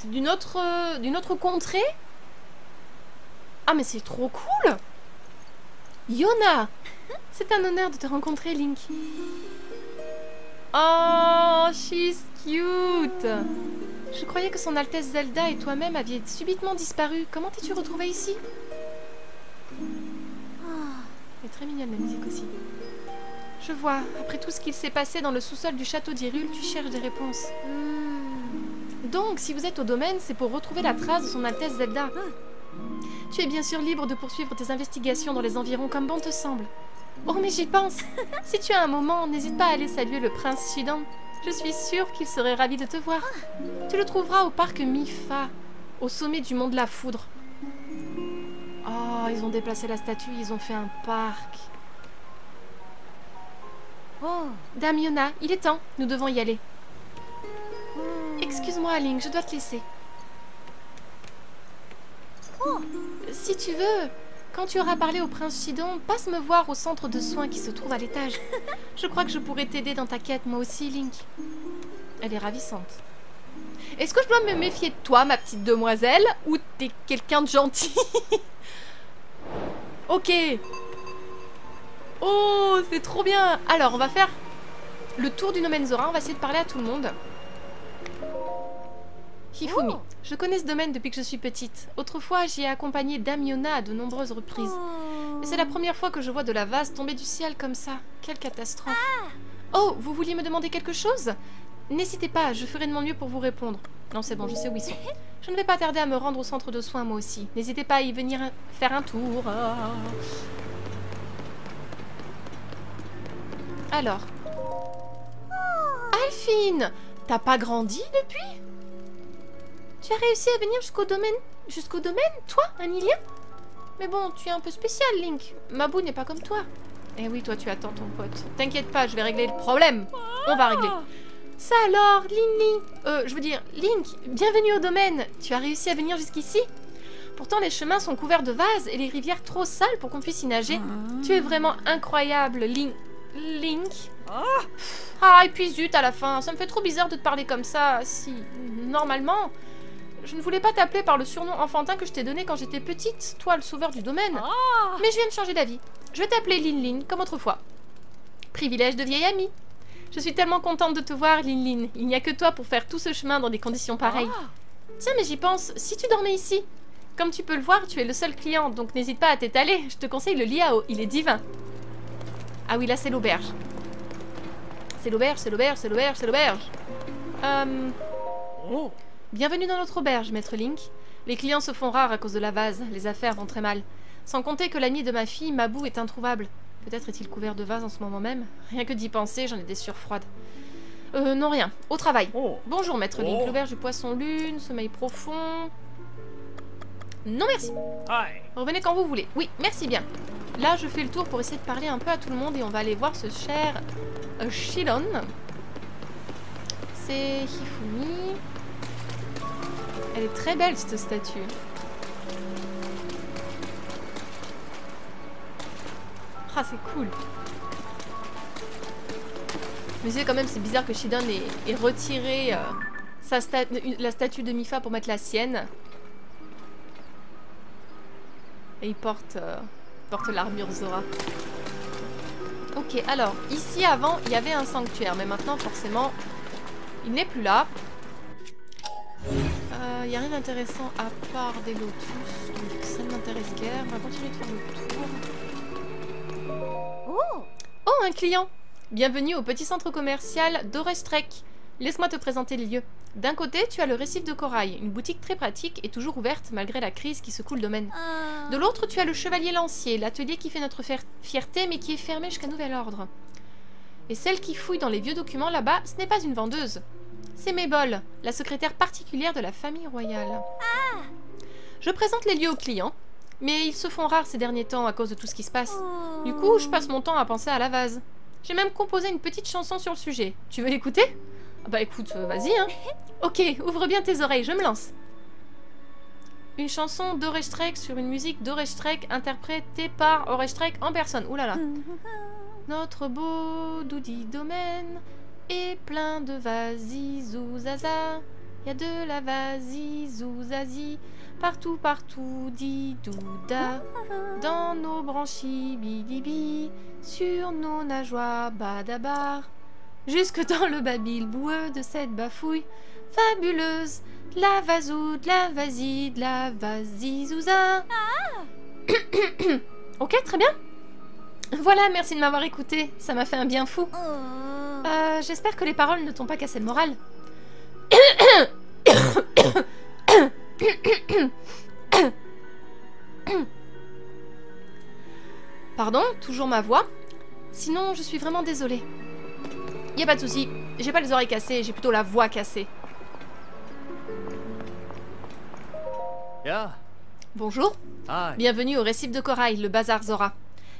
d'une autre contrée. Ah mais c'est trop cool! Yona! C'est un honneur de te rencontrer, Link. Oh, she's cute! Je croyais que son Altesse Zelda et toi-même aviez subitement disparu. Comment t'es-tu retrouvée ici? Elle est très mignonne la musique aussi. Je vois, après tout ce qu'il s'est passé dans le sous-sol du château d'Hyrule, tu cherches des réponses. Donc, si vous êtes au domaine, c'est pour retrouver la trace de son Altesse Zelda. Tu es bien sûr libre de poursuivre tes investigations dans les environs comme bon te semble. Oh, mais j'y pense. Si tu as un moment, n'hésite pas à aller saluer le prince Shidon. Je suis sûre qu'il serait ravi de te voir. Tu le trouveras au parc Mipha, au sommet du mont de la Foudre. Oh, ils ont déplacé la statue, ils ont fait un parc. Dame Yona, il est temps, nous devons y aller. Excuse-moi, Link, je dois te laisser. Si tu veux, quand tu auras parlé au prince Shidon, passe me voir au centre de soins qui se trouve à l'étage. Je crois que je pourrais t'aider dans ta quête, moi aussi, Link. Elle est ravissante. Est-ce que je dois me méfier de toi, ma petite demoiselle, ou t'es quelqu'un de gentil? Ok. Oh, c'est trop bien. Alors, on va faire le tour du domaine Zora. On va essayer de parler à tout le monde. Hifumi, je connais ce domaine depuis que je suis petite. Autrefois, j'y ai accompagné Dame Yona à de nombreuses reprises. Mais c'est la première fois que je vois de la vase tomber du ciel comme ça. Quelle catastrophe. Oh, vous vouliez me demander quelque chose? N'hésitez pas, je ferai de mon mieux pour vous répondre. Non, c'est bon, je sais où ils sont. Je ne vais pas tarder à me rendre au centre de soins, moi aussi. N'hésitez pas à y venir faire un tour. Alors. Alphine, t'as pas grandi depuis? Tu as réussi à venir jusqu'au domaine, toi, un Ilien? Mais bon, tu es un peu spécial, Link. Mabou n'est pas comme toi. Eh oui, toi, tu attends ton pote. T'inquiète pas, je vais régler le problème. On va régler. Ça alors, Link, bienvenue au domaine. Tu as réussi à venir jusqu'ici? Pourtant, les chemins sont couverts de vases et les rivières trop sales pour qu'on puisse y nager. Tu es vraiment incroyable, Link. Ah, et puis zut, à la fin, ça me fait trop bizarre de te parler comme ça. Si, normalement, je ne voulais pas t'appeler par le surnom enfantin que je t'ai donné quand j'étais petite, toi, le sauveur du domaine. Mais je viens de changer d'avis. Je vais t'appeler Lin, comme autrefois. Privilège de vieille amie. Je suis tellement contente de te voir, Lin. Il n'y a que toi pour faire tout ce chemin dans des conditions pareilles. Tiens, mais j'y pense, si tu dormais ici. Comme tu peux le voir, tu es le seul client, donc n'hésite pas à t'étaler. Je te conseille le Liao, il est divin. Ah oui, là c'est l'auberge. C'est l'auberge. Bienvenue dans notre auberge, maître Link. Les clients se font rares à cause de la vase, les affaires vont très mal. Sans compter que l'ami de ma fille, Mabou, est introuvable. Peut-être est-il couvert de vase en ce moment même. Rien que d'y penser, j'en ai des sueurs froides. Non, rien. Au travail. Bonjour, maître Link. L'auberge du poisson lune, sommeil profond... Non, merci. Revenez quand vous voulez. Oui, merci bien. Là, je fais le tour pour essayer de parler un peu à tout le monde et on va aller voir ce cher Shidon. C'est Hifumi. Elle est très belle, cette statue. Ah, c'est cool. Mais c'est quand même, c'est bizarre que Shidon ait retiré la statue de Mipha pour mettre la sienne. Et il porte l'armure Zora. Ok, alors, ici avant, il y avait un sanctuaire, mais maintenant, forcément, il n'est plus là. Il n'y a rien d'intéressant à part des lotus, donc ça ne m'intéresse guère. On va continuer de faire le tour. Oh, un client! Bienvenue au petit centre commercial d'Orestrek. Laisse-moi te présenter les lieux. D'un côté, tu as le récif de corail, une boutique très pratique et toujours ouverte malgré la crise qui secoue le domaine. De l'autre, tu as le chevalier lancier, l'atelier qui fait notre fierté mais qui est fermé jusqu'à nouvel ordre. Et celle qui fouille dans les vieux documents là-bas, ce n'est pas une vendeuse. C'est Mabel, la secrétaire particulière de la famille royale. Je présente les lieux aux clients, mais ils se font rares ces derniers temps à cause de tout ce qui se passe. Du coup, je passe mon temps à penser à la vase. J'ai même composé une petite chanson sur le sujet. Tu veux l'écouter? Bah écoute, vas-y hein. Ok, ouvre bien tes oreilles, je me lance. Une chanson d'Orestrek sur une musique d'Orestrek interprétée par Orestrek en personne. Ouh là là. Notre beau doudi domaine est plein de vasizouzaza. Y a de la vasizouzazi partout, partout, didouda. Dans nos branchies, bidibi, sur nos nageoires, badabar. Jusque dans le babil boueux de cette bafouille fabuleuse. De la vazou, de la vasie, de la vasizouza. Ok, très bien. Voilà, merci de m'avoir écouté. Ça m'a fait un bien fou. J'espère que les paroles ne t'ont pas cassé le moral. Pardon, toujours ma voix. Sinon, je suis vraiment désolée. Y a pas de souci, j'ai pas les oreilles cassées, j'ai plutôt la voix cassée. Bonjour. Bienvenue au récif de corail, le bazar Zora.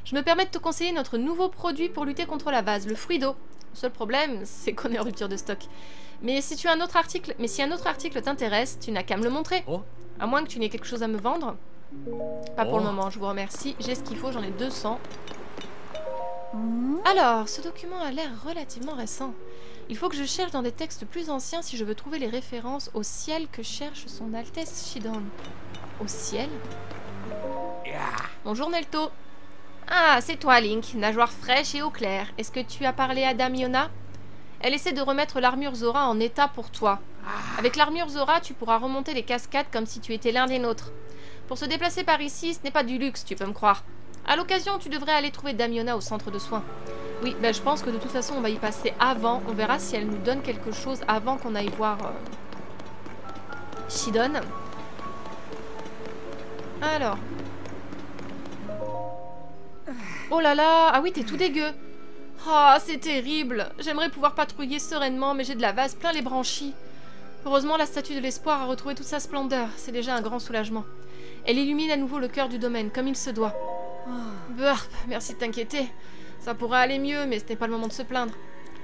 Je me permets de te conseiller notre nouveau produit pour lutter contre la vase, le fruit d'eau. Le seul problème, c'est qu'on est en rupture de stock. Mais si un autre article t'intéresse, tu n'as qu'à me le montrer. À moins que tu n'aies quelque chose à me vendre. Pas pour le moment, je vous remercie. J'ai ce qu'il faut, j'en ai 200. Alors, ce document a l'air relativement récent. Il faut que je cherche dans des textes plus anciens si je veux trouver les références au ciel que cherche son Altesse Shidon. Au ciel? Bonjour Nelto. Ah, c'est toi Link, nageoire fraîche et eau claire. Est-ce que tu as parlé à Dame Yona? Elle essaie de remettre l'armure Zora en état pour toi. Avec l'armure Zora, tu pourras remonter les cascades comme si tu étais l'un des nôtres. Pour se déplacer par ici, ce n'est pas du luxe, tu peux me croire. À l'occasion, tu devrais aller trouver Dame Yona au centre de soins. Oui, je pense que de toute façon, on va y passer avant. On verra si elle nous donne quelque chose avant qu'on aille voir Shidon. Alors. Oh là là. Ah oui, t'es tout dégueu. Ah, c'est terrible. J'aimerais pouvoir patrouiller sereinement, mais j'ai de la vase plein les branchies. Heureusement, la statue de l'espoir a retrouvé toute sa splendeur. C'est déjà un grand soulagement. Elle illumine à nouveau le cœur du domaine, comme il se doit. Burp, merci de t'inquiéter. Ça pourrait aller mieux, mais ce n'est pas le moment de se plaindre.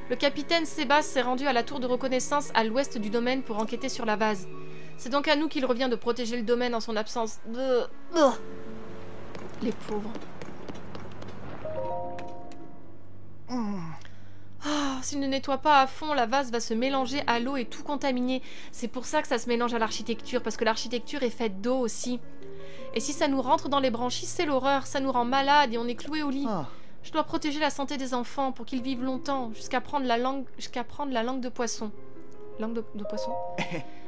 Le capitaine Sebas s'est rendu à la tour de reconnaissance à l'ouest du domaine pour enquêter sur la vase. C'est donc à nous qu'il revient de protéger le domaine en son absence. Les pauvres. S'il ne nettoie pas à fond, la vase va se mélanger à l'eau et tout contaminer. C'est pour ça que ça se mélange à l'architecture, parce que l'architecture est faite d'eau aussi. Et si ça nous rentre dans les branchies, c'est l'horreur. Ça nous rend malades et on est cloués au lit. Je dois protéger la santé des enfants pour qu'ils vivent longtemps, jusqu'à prendre la langue de poisson. Langue de poisson?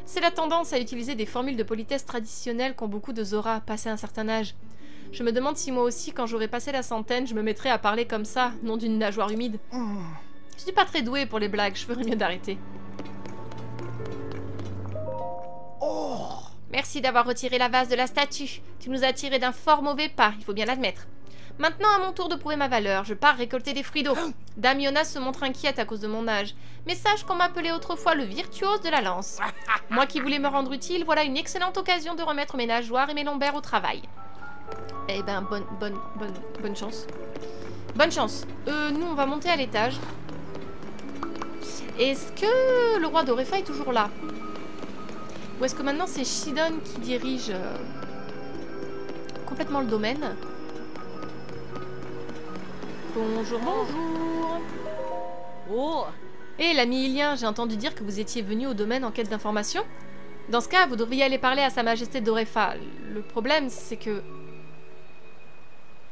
C'est la tendance à utiliser des formules de politesse traditionnelles qu'ont beaucoup de Zora, passé un certain âge. Je me demande si moi aussi, quand j'aurai passé la centaine, je me mettrai à parler comme ça, non d'une nageoire humide. Je suis pas très douée pour les blagues, je ferais mieux d'arrêter. Merci d'avoir retiré la vase de la statue. Tu nous as tiré d'un fort mauvais pas, il faut bien l'admettre. Maintenant, à mon tour de prouver ma valeur, je pars récolter des fruits d'eau. Dame Yona se montre inquiète à cause de mon âge. Mais sache qu'on m'appelait autrefois le virtuose de la lance. Moi qui voulais me rendre utile, voilà une excellente occasion de remettre mes nageoires et mes lombaires au travail. Eh ben, bonne chance. Bonne chance. Nous, on va monter à l'étage. Est-ce que le roi d'Orefa est toujours là? Ou est-ce que maintenant c'est Shidon qui dirige complètement le domaine? Bonjour, bonjour. Eh, l'ami Ilien, j'ai entendu dire que vous étiez venu au domaine en quête d'informations. Dans ce cas, vous devriez aller parler à sa majesté d'Orefa. Le problème, c'est que...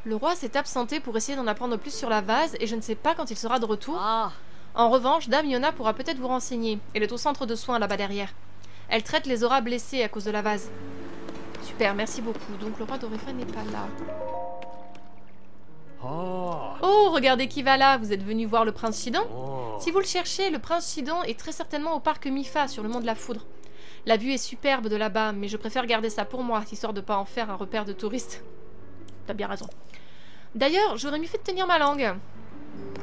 Le roi s'est absenté pour essayer d'en apprendre plus sur la vase et je ne sais pas quand il sera de retour. Ah. En revanche, Dame Yona pourra peut-être vous renseigner. Elle est au centre de soins là-bas derrière. Elle traite les auras blessées à cause de la vase. Super, merci beaucoup. Donc le roi d'Orefa n'est pas là. Oh, regardez qui va là. Vous êtes venu voir le prince Shidon? Si vous le cherchez, le prince Shidon est très certainement au parc Mifa sur le mont de la Foudre. La vue est superbe de là-bas, mais je préfère garder ça pour moi, histoire de pas en faire un repère de touristes. T'as bien raison. D'ailleurs, j'aurais mieux fait de tenir ma langue.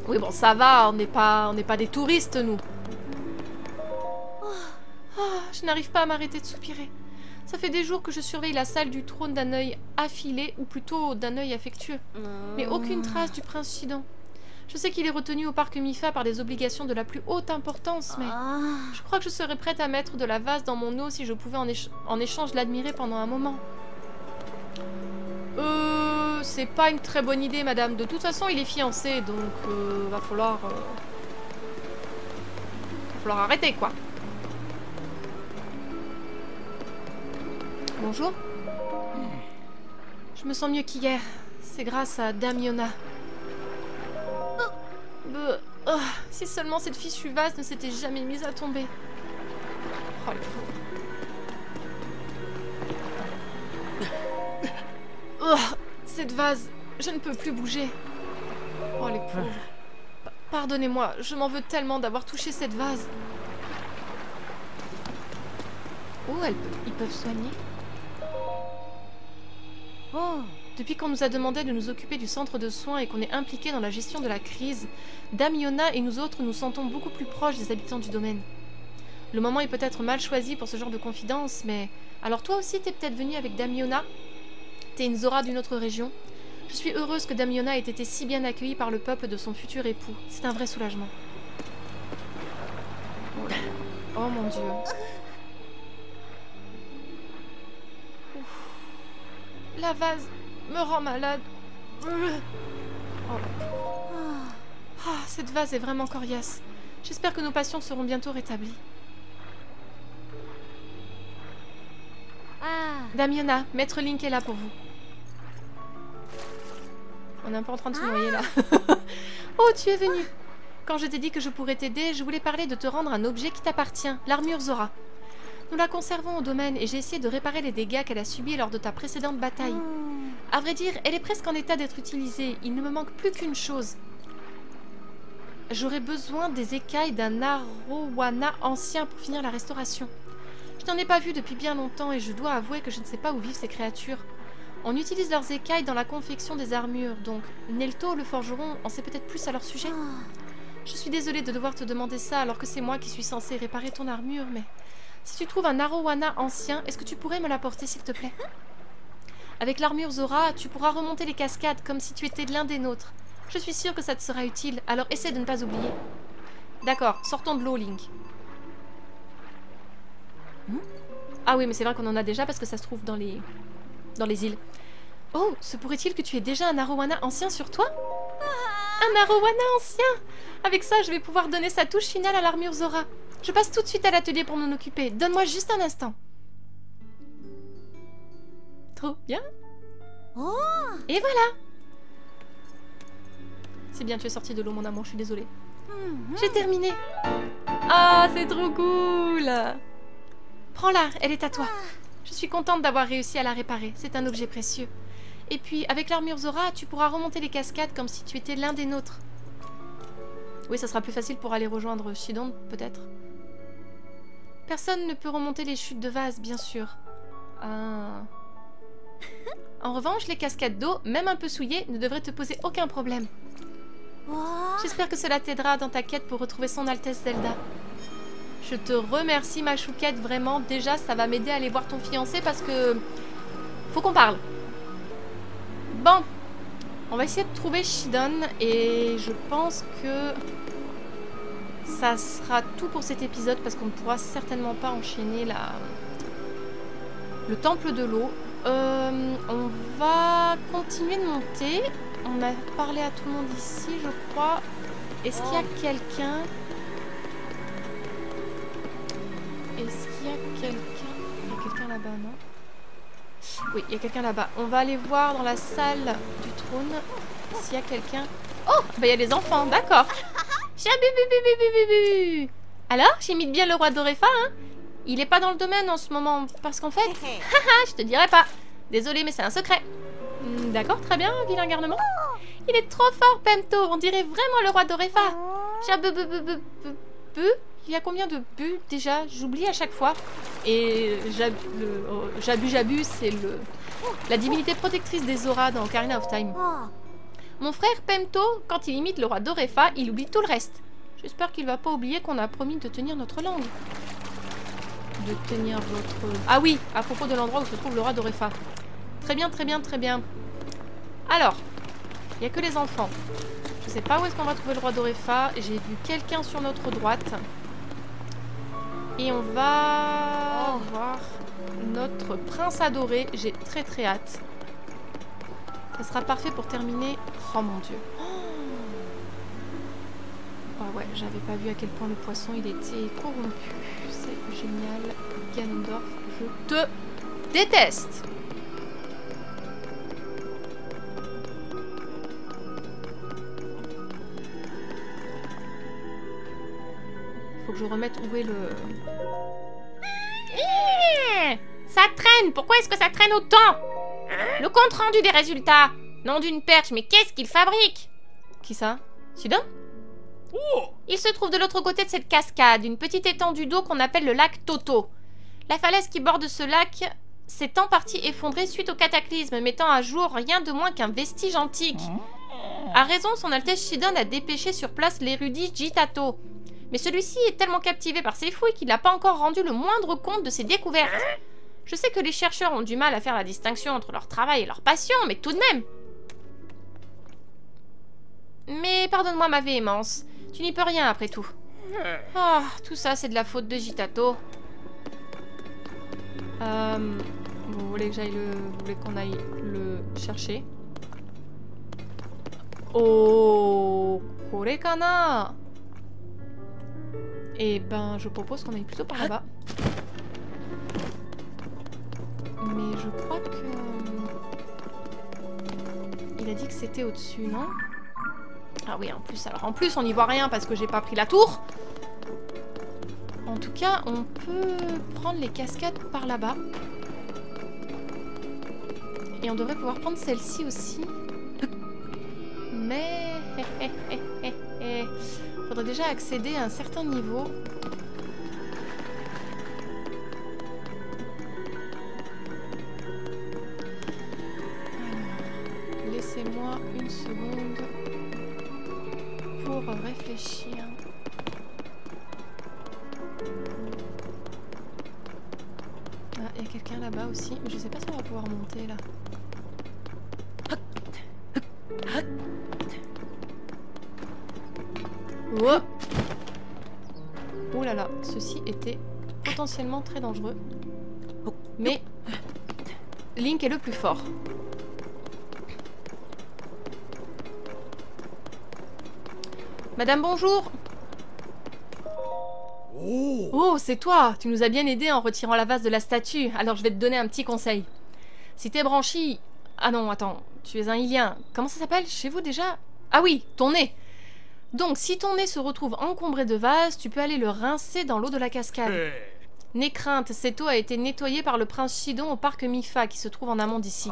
Oui, bon, ça va, on n'est pas des touristes, nous. Je n'arrive pas à m'arrêter de soupirer. Ça fait des jours que je surveille la salle du trône d'un œil affilé, ou plutôt d'un œil affectueux. Mais aucune trace du prince Shidon. Je sais qu'il est retenu au parc Mifa par des obligations de la plus haute importance, mais je crois que je serais prête à mettre de la vase dans mon eau si je pouvais en échange l'admirer pendant un moment. C'est pas une très bonne idée, madame. De toute façon, il est fiancé, donc va falloir arrêter, quoi. Bonjour. Je me sens mieux qu'hier. C'est grâce à Dame Yona. Si seulement cette fichue vase ne s'était jamais mise à tomber. Oh, les pauvres. Cette vase, je ne peux plus bouger. Oh, les pauvres. Pardonnez-moi, je m'en veux tellement d'avoir touché cette vase. Oh, ils peuvent soigner. Oh. Depuis qu'on nous a demandé de nous occuper du centre de soins et qu'on est impliqué dans la gestion de la crise, Dame Yona et nous autres nous sentons beaucoup plus proches des habitants du domaine. Le moment est peut-être mal choisi pour ce genre de confidence, mais... Alors toi aussi, t'es peut-être venu avec Dame Yona? T'es une Zora d'une autre région? Je suis heureuse que Dame Yona ait été si bien accueillie par le peuple de son futur époux. C'est un vrai soulagement. Oh mon Dieu. Ouf. La vase me rend malade. Cette vase est vraiment coriace. J'espère que nos patients seront bientôt rétablis. Dame Yona, Maître Link est là pour vous. On est un peu en train de se noyer là. Oh, tu es venu. Quand je t'ai dit que je pourrais t'aider, je voulais parler de te rendre un objet qui t'appartient, l'armure Zora. Nous la conservons au domaine et j'ai essayé de réparer les dégâts qu'elle a subis lors de ta précédente bataille. À vrai dire, elle est presque en état d'être utilisée. Il ne me manque plus qu'une chose. J'aurais besoin des écailles d'un arowana ancien pour finir la restauration. Je n'en ai pas vu depuis bien longtemps et je dois avouer que je ne sais pas où vivent ces créatures. On utilise leurs écailles dans la confection des armures, donc Nelto, le forgeron, en sait peut-être plus à leur sujet. Je suis désolée de devoir te demander ça alors que c'est moi qui suis censée réparer ton armure, mais... Si tu trouves un arowana ancien, est-ce que tu pourrais me l'apporter s'il te plaît? Avec l'armure Zora, tu pourras remonter les cascades comme si tu étais l'un des nôtres. Je suis sûre que ça te sera utile, alors essaie de ne pas oublier. D'accord, sortons de l'eau, Link. Ah oui, mais c'est vrai qu'on en a déjà parce que ça se trouve dans les îles. Oh, se pourrait-il que tu aies déjà un arowana ancien sur toi? Un arowana ancien! Avec ça, je vais pouvoir donner sa touche finale à l'armure Zora. Je passe tout de suite à l'atelier pour m'en occuper. Donne-moi juste un instant. Trop bien. Et voilà. C'est bien, tu es sorti de l'eau, mon amour, je suis désolée. J'ai terminé. Ah, c'est trop cool. Prends-la, elle est à toi. Je suis contente d'avoir réussi à la réparer. C'est un objet précieux. Et puis, avec l'armure Zora, tu pourras remonter les cascades comme si tu étais l'un des nôtres. Oui, ça sera plus facile pour aller rejoindre Shidon, peut-être. Personne ne peut remonter les chutes de vase, bien sûr. En revanche, les cascades d'eau, même un peu souillées, ne devraient te poser aucun problème. J'espère que cela t'aidera dans ta quête pour retrouver son Altesse Zelda. Je te remercie, ma chouquette, vraiment. Déjà, ça va m'aider à aller voir ton fiancé parce que... Faut qu'on parle. Bon. On va essayer de trouver Shidon et je pense que... ça sera tout pour cet épisode parce qu'on ne pourra certainement pas enchaîner le temple de l'eau. On va continuer de monter. On a parlé à tout le monde ici, je crois. Est-ce qu'il y a quelqu'un? Est-ce qu'il y a quelqu'un? Il y a quelqu'un là-bas, non? Oui, il y a quelqu'un là-bas. On va aller voir dans la salle du trône s'il y a quelqu'un. Oh, bah il y a les enfants, d'accord. Chabubububububu. Alors, j'imite bien le roi d'Orefa, hein? Il est pas dans le domaine en ce moment, parce qu'en fait... Haha, je te dirai pas. Désolée, mais c'est un secret. D'accord, très bien, vilain garnement. Il est trop fort, Pemto. On dirait vraiment le roi d'Orefa. Chabububububu. Il y a combien de bu déjà? J'oublie à chaque fois. Et Jabu, c'est la divinité protectrice des auras dans Ocarina of Time. Mon frère Pemto, quand il imite le roi d'Orefa, il oublie tout le reste. J'espère qu'il va pas oublier qu'on a promis de tenir notre langue. De tenir votre... Ah oui, à propos de l'endroit où se trouve le roi d'Orefa. Très bien, très bien, très bien. Alors, il n'y a que les enfants. Je sais pas où est-ce qu'on va trouver le roi d'Orefa. J'ai vu quelqu'un sur notre droite. Et on va voir notre prince adoré. J'ai très très hâte. Ça sera parfait pour terminer. Oh mon dieu. Oh ouais, j'avais pas vu à quel point le poisson il était corrompu. C'est génial. Ganondorf, je te déteste. Faut que je remette où est le... Ça traîne. Pourquoi est-ce que ça traîne autant? Le compte rendu des résultats. Nom d'une perche, mais qu'est-ce qu'il fabrique? Qui ça? Sidon? Il se trouve de l'autre côté de cette cascade, une petite étendue d'eau qu'on appelle le lac Toto. La falaise qui borde ce lac s'est en partie effondrée suite au cataclysme, mettant à jour rien de moins qu'un vestige antique. À raison, son Altesse Shidon a dépêché sur place l'érudit Jitato. Mais celui-ci est tellement captivé par ses fouilles qu'il n'a pas encore rendu le moindre compte de ses découvertes. Je sais que les chercheurs ont du mal à faire la distinction entre leur travail et leur passion, mais tout de même. Mais pardonne-moi ma véhémence. Tu n'y peux rien après tout. Ah, tout ça c'est de la faute de Jitato. Vous voulez que j'aille le... Vous voulez qu'on aille le chercher? Oh, kore kana? Eh ben, je propose qu'on aille plutôt par là-bas. Mais je crois que... Il a dit que c'était au-dessus, non? Ah oui, en plus on n'y voit rien parce que j'ai pas pris la tour. En tout cas, on peut prendre les cascades par là-bas. Et on devrait pouvoir prendre celle-ci aussi. Mais... faudrait déjà accéder à un certain niveau. Alors, laissez-moi une seconde pour réfléchir. Ah, il y a quelqu'un là-bas aussi, mais je sais pas si on va pouvoir monter là. Oh, oh là là, ceci était potentiellement très dangereux. Mais Link est le plus fort. Madame, bonjour. Oh, c'est toi. Tu nous as bien aidé en retirant la vase de la statue. Alors je vais te donner un petit conseil. Si t'es branchi... Ah non, attends. Tu es un Ilien. Comment ça s'appelle chez vous déjà? Ah oui, ton nez. Donc, si ton nez se retrouve encombré de vases, tu peux aller le rincer dans l'eau de la cascade. N'aie crainte, cette eau a été nettoyée par le prince Shidon au parc Mifa, qui se trouve en amont d'ici.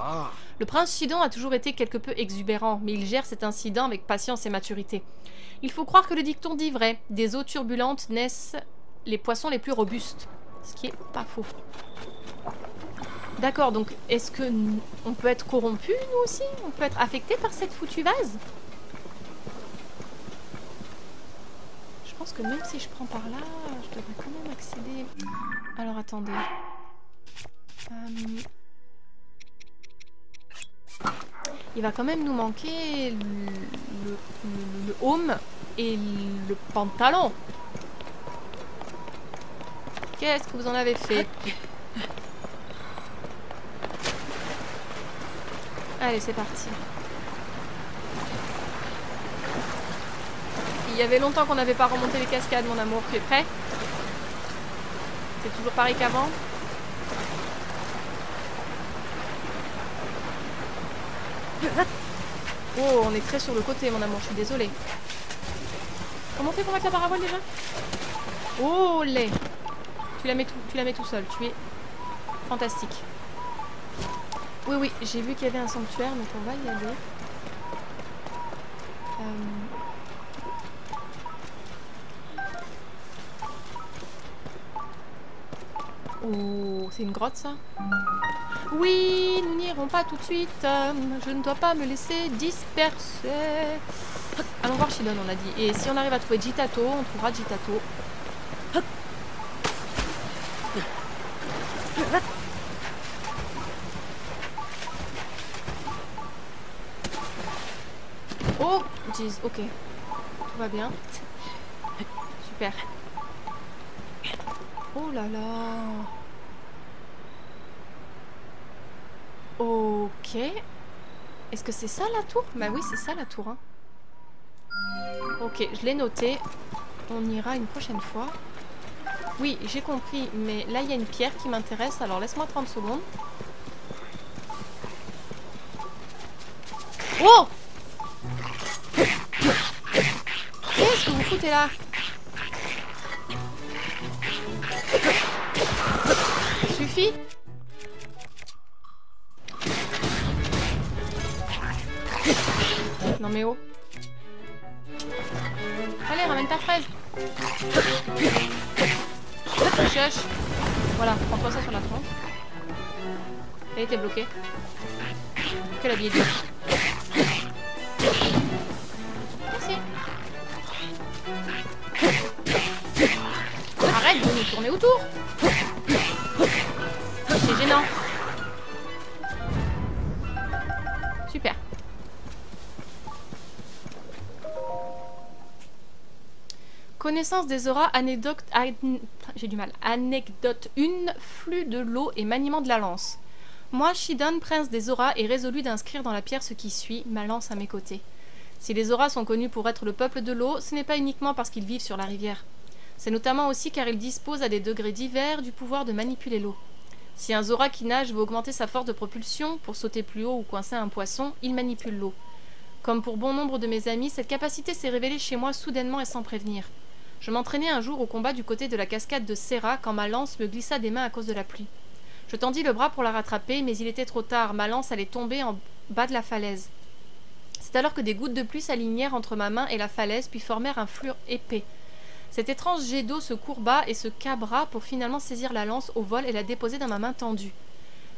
Le prince Shidon a toujours été quelque peu exubérant, mais il gère cet incident avec patience et maturité. Il faut croire que le dicton dit vrai. Des eaux turbulentes naissent les poissons les plus robustes. Ce qui est pas faux. D'accord, donc est-ce que on peut être corrompu, nous aussi? On peut être affecté par cette foutue vase? Je pense que même si je prends par là, je devrais quand même accéder... Alors attendez. Il va quand même nous manquer le home et le pantalon. Qu'est-ce que vous en avez fait? Allez, c'est parti. Il y avait longtemps qu'on n'avait pas remonté les cascades, mon amour. Tu es prêt? C'est toujours pareil qu'avant? Oh, on est très sur le côté, mon amour, je suis désolée. Comment on fait pour mettre la parabole déjà? Oh, lait. Tu la mets tout seul, tu es fantastique. Oui, oui, j'ai vu qu'il y avait un sanctuaire, donc on va y aller. Oh, c'est une grotte ça? Oui, nous n'irons pas tout de suite. Je ne dois pas me laisser disperser. Allons voir Shidon, on a dit. Et si on arrive à trouver Jitato, on trouvera Jitato. Oh, jeez, ok. Tout va bien. Super. Oh là là. Ok. Est-ce que c'est ça la tour? Bah oui, c'est ça la tour. Hein. Ok, je l'ai noté. On ira une prochaine fois. Oui, j'ai compris, mais là il y a une pierre qui m'intéresse, alors laisse-moi 30 secondes. Oh! Qu'est-ce que vous foutez là? Suffit? Non mais oh. Allez, ramène ta fraise. Chut. Voilà, prends-toi ça sur la tronche. Elle était bloquée. Que la vie est dure. Merci. Arrête de nous tourner autour. C'est gênant. Super. Connaissance des auras, anecdote... J'ai du mal. Anecdote 1, flux de l'eau et maniement de la lance. Moi, Shidon, prince des auras, est résolu d'inscrire dans la pierre ce qui suit, ma lance à mes côtés. Si les auras sont connus pour être le peuple de l'eau, ce n'est pas uniquement parce qu'ils vivent sur la rivière. C'est notamment aussi car ils disposent à des degrés divers du pouvoir de manipuler l'eau. Si un Zora qui nage veut augmenter sa force de propulsion pour sauter plus haut ou coincer un poisson, il manipule l'eau. Comme pour bon nombre de mes amis, cette capacité s'est révélée chez moi soudainement et sans prévenir. Je m'entraînais un jour au combat du côté de la cascade de Serra quand ma lance me glissa des mains à cause de la pluie. Je tendis le bras pour la rattraper, mais il était trop tard, ma lance allait tomber en bas de la falaise. C'est alors que des gouttes de pluie s'alignèrent entre ma main et la falaise, puis formèrent un flux épais. Cet étrange jet d'eau se courba et se cabra pour finalement saisir la lance au vol et la déposer dans ma main tendue.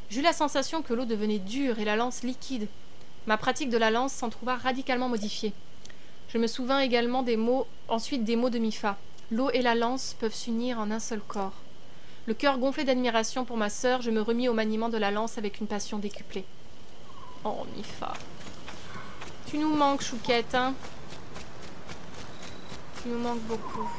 J'eus la sensation que l'eau devenait dure et la lance liquide. Ma pratique de la lance s'en trouva radicalement modifiée. Je me souvins également ensuite des mots de Mifa. L'eau et la lance peuvent s'unir en un seul corps. Le cœur gonflé d'admiration pour ma sœur, je me remis au maniement de la lance avec une passion décuplée. Oh, Mifa. Tu nous manques, Chouquette, hein? Tu nous manques beaucoup.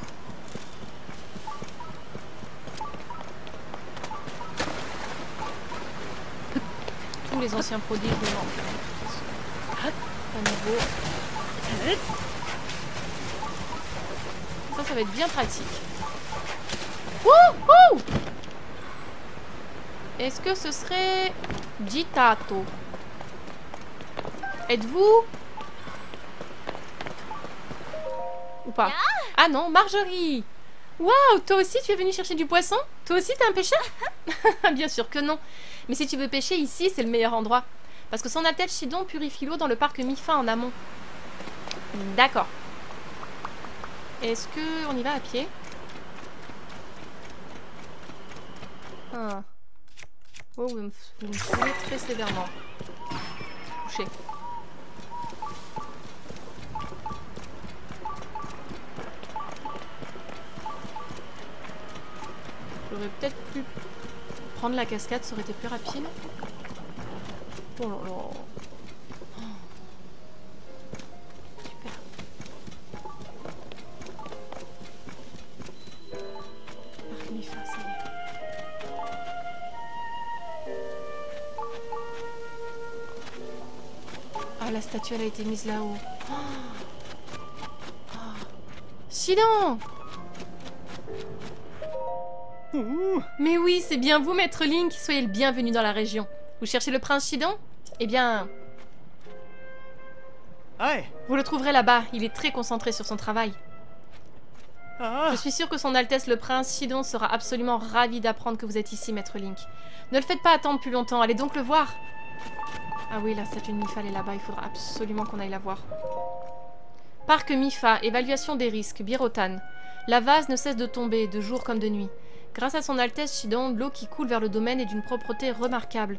Tous les anciens prodiges me manquent. À nouveau. Ça va être bien pratique. Wouhou! Est-ce que ce serait Jitato? Êtes-vous? Ou pas? Ah non, Marjorie! Waouh, toi aussi tu es venue chercher du poisson? Toi aussi t'es un pêcheur? Bien sûr que non. Mais si tu veux pêcher ici, c'est le meilleur endroit. Parce que son Altesse Shidon purifie l'eau dans le parc Mifa en amont. D'accord. Est-ce qu'on y va à pied? Ah. Oh, vous me foulez très sévèrement. Couché. J'aurais peut-être pu prendre la cascade, ça aurait été plus rapide. Oh là là. Super. Marc Mifa, ça y est. Ah, la statue, elle a été mise là-haut. Shidon! Mais oui, c'est bien vous, Maître Link. Soyez le bienvenu dans la région. Vous cherchez le prince Shidon? Eh bien, Vous le trouverez là-bas, il est très concentré sur son travail. Je suis sûre que son Altesse le Prince Shidon sera absolument ravi d'apprendre que vous êtes ici, Maître Link. Ne le faites pas attendre plus longtemps, allez donc le voir. Ah oui, la statue de Mipha, elle est là-bas, il faudra absolument qu'on aille la voir. Parc Mipha, évaluation des risques, Birotan. La vase ne cesse de tomber, de jour comme de nuit. Grâce à son Altesse Shidon, l'eau qui coule vers le domaine est d'une propreté remarquable.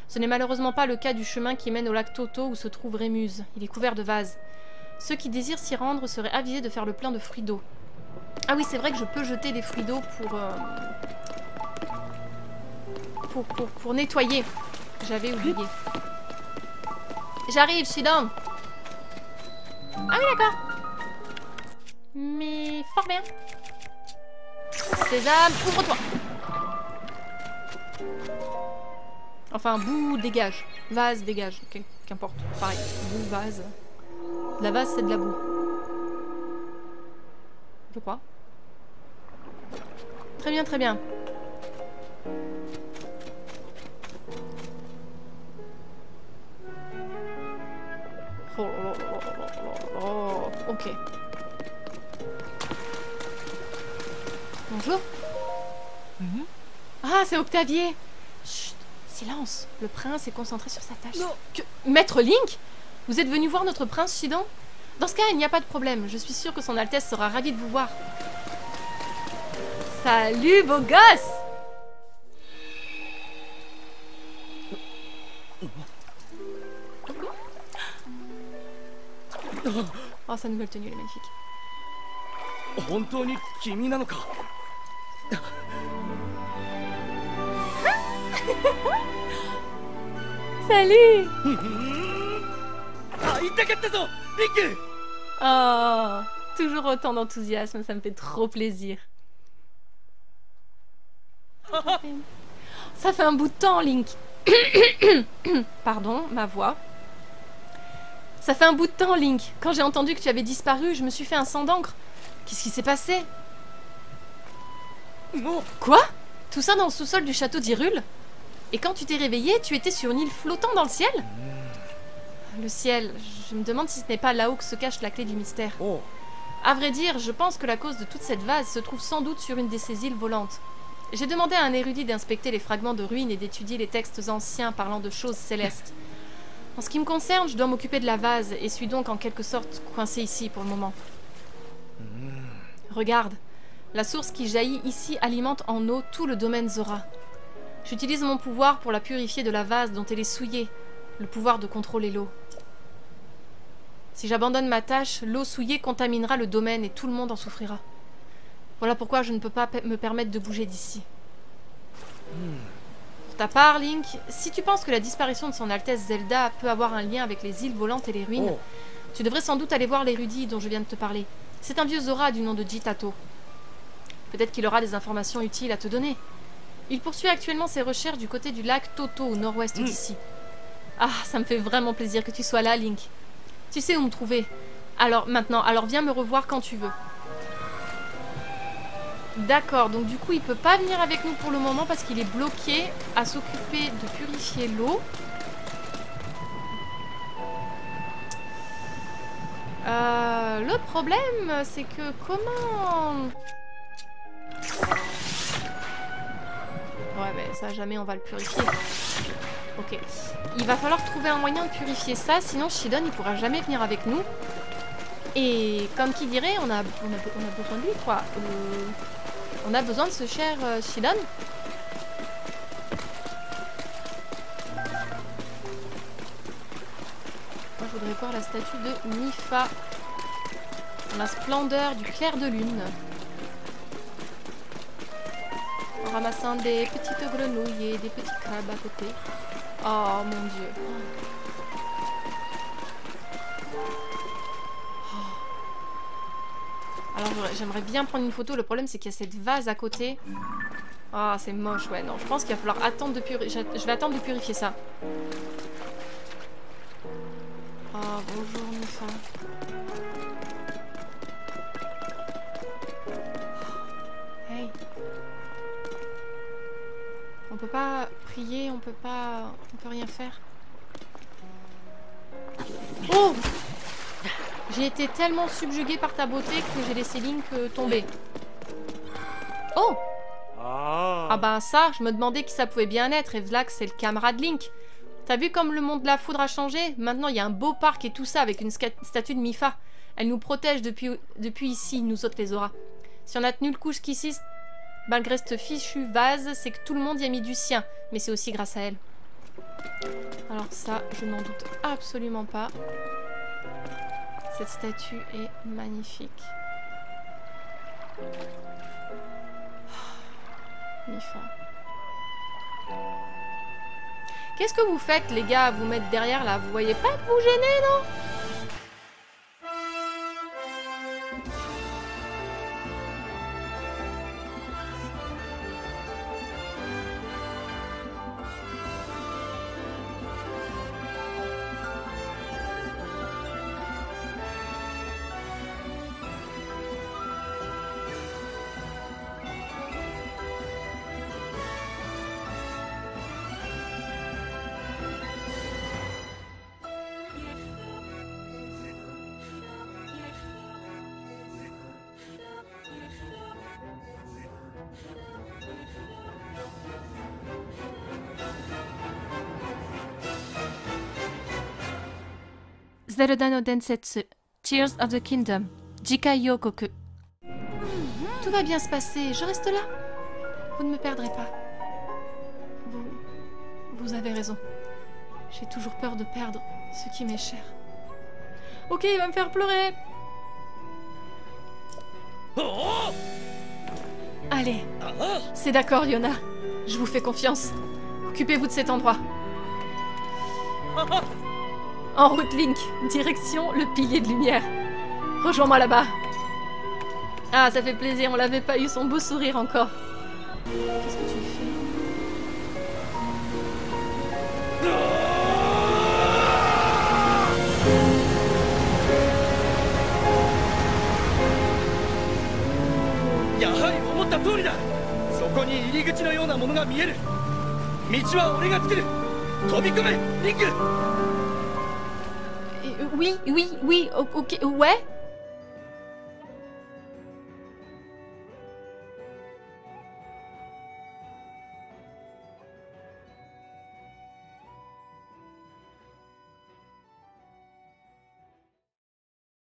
Ce n'est malheureusement pas le cas du chemin qui mène au lac Toto où se trouve Rémuse. Il est couvert de vases. Ceux qui désirent s'y rendre seraient avisés de faire le plein de fruits d'eau. Ah oui, c'est vrai que je peux jeter des fruits d'eau pour nettoyer. J'avais oublié. J'arrive, Shidon. Ah oui, d'accord. Mais fort bien. Sésame, ouvre-toi. Enfin, boue, dégage. Vase, dégage. Qu'importe. Pareil. Boue, vase. La vase, c'est de la boue. Je crois. Très bien, très bien. Oh, ok. Bonjour. Ah, c'est Octavier. Chut, silence. Le prince est concentré sur sa tâche. Maître Link, vous êtes venu voir notre prince Shidon? Dans ce cas, il n'y a pas de problème. Je suis sûre que son Altesse sera ravie de vous voir. Salut, beau gosse! Oh, sa nouvelle tenue, elle est magnifique. Salut! Oh, toujours autant d'enthousiasme, ça me fait trop plaisir. Ça fait un bout de temps, Link. Pardon, ma voix. Ça fait un bout de temps, Link. Quand j'ai entendu que tu avais disparu, je me suis fait un sang d'encre. Qu'est-ce qui s'est passé? Quoi? Tout ça dans le sous-sol du château d'Hyrule? Et quand tu t'es réveillé, tu étais sur une île flottant dans le ciel? Le ciel, je me demande si ce n'est pas là-haut que se cache la clé du mystère. À vrai dire, je pense que la cause de toute cette vase se trouve sans doute sur une de ces îles volantes. J'ai demandé à un érudit d'inspecter les fragments de ruines et d'étudier les textes anciens parlant de choses célestes. En ce qui me concerne, je dois m'occuper de la vase et suis donc en quelque sorte coincé ici pour le moment. Regarde, la source qui jaillit ici alimente en eau tout le domaine Zora. J'utilise mon pouvoir pour la purifier de la vase dont elle est souillée, le pouvoir de contrôler l'eau. Si j'abandonne ma tâche, l'eau souillée contaminera le domaine et tout le monde en souffrira. Voilà pourquoi je ne peux pas me permettre de bouger d'ici. Pour ta part, Link, si tu penses que la disparition de son Altesse Zelda peut avoir un lien avec les îles volantes et les ruines, tu devrais sans doute aller voir l'érudit dont je viens de te parler. C'est un vieux Zora du nom de Jitato. Peut-être qu'il aura des informations utiles à te donner. Il poursuit actuellement ses recherches du côté du lac Toto au nord-ouest d'ici. Ah, ça me fait vraiment plaisir que tu sois là, Link. Tu sais où me trouver. Alors viens me revoir quand tu veux. D'accord, donc du coup il peut pas venir avec nous pour le moment parce qu'il est bloqué à s'occuper de purifier l'eau. Le problème c'est que comment... Ouais mais ça jamais on va le purifier. Ok. Il va falloir trouver un moyen de purifier ça, sinon Shidon il pourra jamais venir avec nous. Et comme qui dirait, on a besoin de lui quoi. On a besoin de ce cher Shidon. Moi je voudrais voir la statue de Mipha. Dans la splendeur du clair de lune. En ramassant des petites grenouilles et des petits crabes à côté. Oh mon dieu. Alors j'aimerais bien prendre une photo, le problème c'est qu'il y a cette vase à côté. Ah c'est moche, ouais non, je pense qu'il va falloir attendre de purifier. Je vais attendre de purifier ça. Oh bonjour Mipha. Hey. On peut pas prier, on peut rien faire. Oh! J'ai été tellement subjuguée par ta beauté que j'ai laissé Link tomber. Oh! Ah bah ça, je me demandais qui ça pouvait bien être, et voilà que c'est le camarade Link. T'as vu comme le monde de la foudre a changé? Maintenant, il y a un beau parc et tout ça avec une statue de Mipha. Elle nous protège depuis ici, nous autres les auras. Si on a tenu le coup jusqu'ici, malgré ce fichu vase, c'est que tout le monde y a mis du sien. Mais c'est aussi grâce à elle. Alors ça, je n'en doute absolument pas. Cette statue est magnifique. Mipha. Qu'est-ce que vous faites, les gars, à vous mettre derrière, là? Vous voyez pas que vous gênez, non? Zelda no Densetsu, Tears of the Kingdom, Jikai Yokoku. Tout va bien se passer, je reste là. Vous ne me perdrez pas. Vous avez raison. J'ai toujours peur de perdre ce qui m'est cher. Ok, il va me faire pleurer. Allez, c'est d'accord, Yona. Je vous fais confiance. Occupez-vous de cet endroit. En route, Link. Direction le pilier de lumière. Rejoins-moi là-bas. Ah, ça fait plaisir. On l'avait pas eu son beau sourire encore. Qu'est-ce que tu fais? Oui, ok, ouais.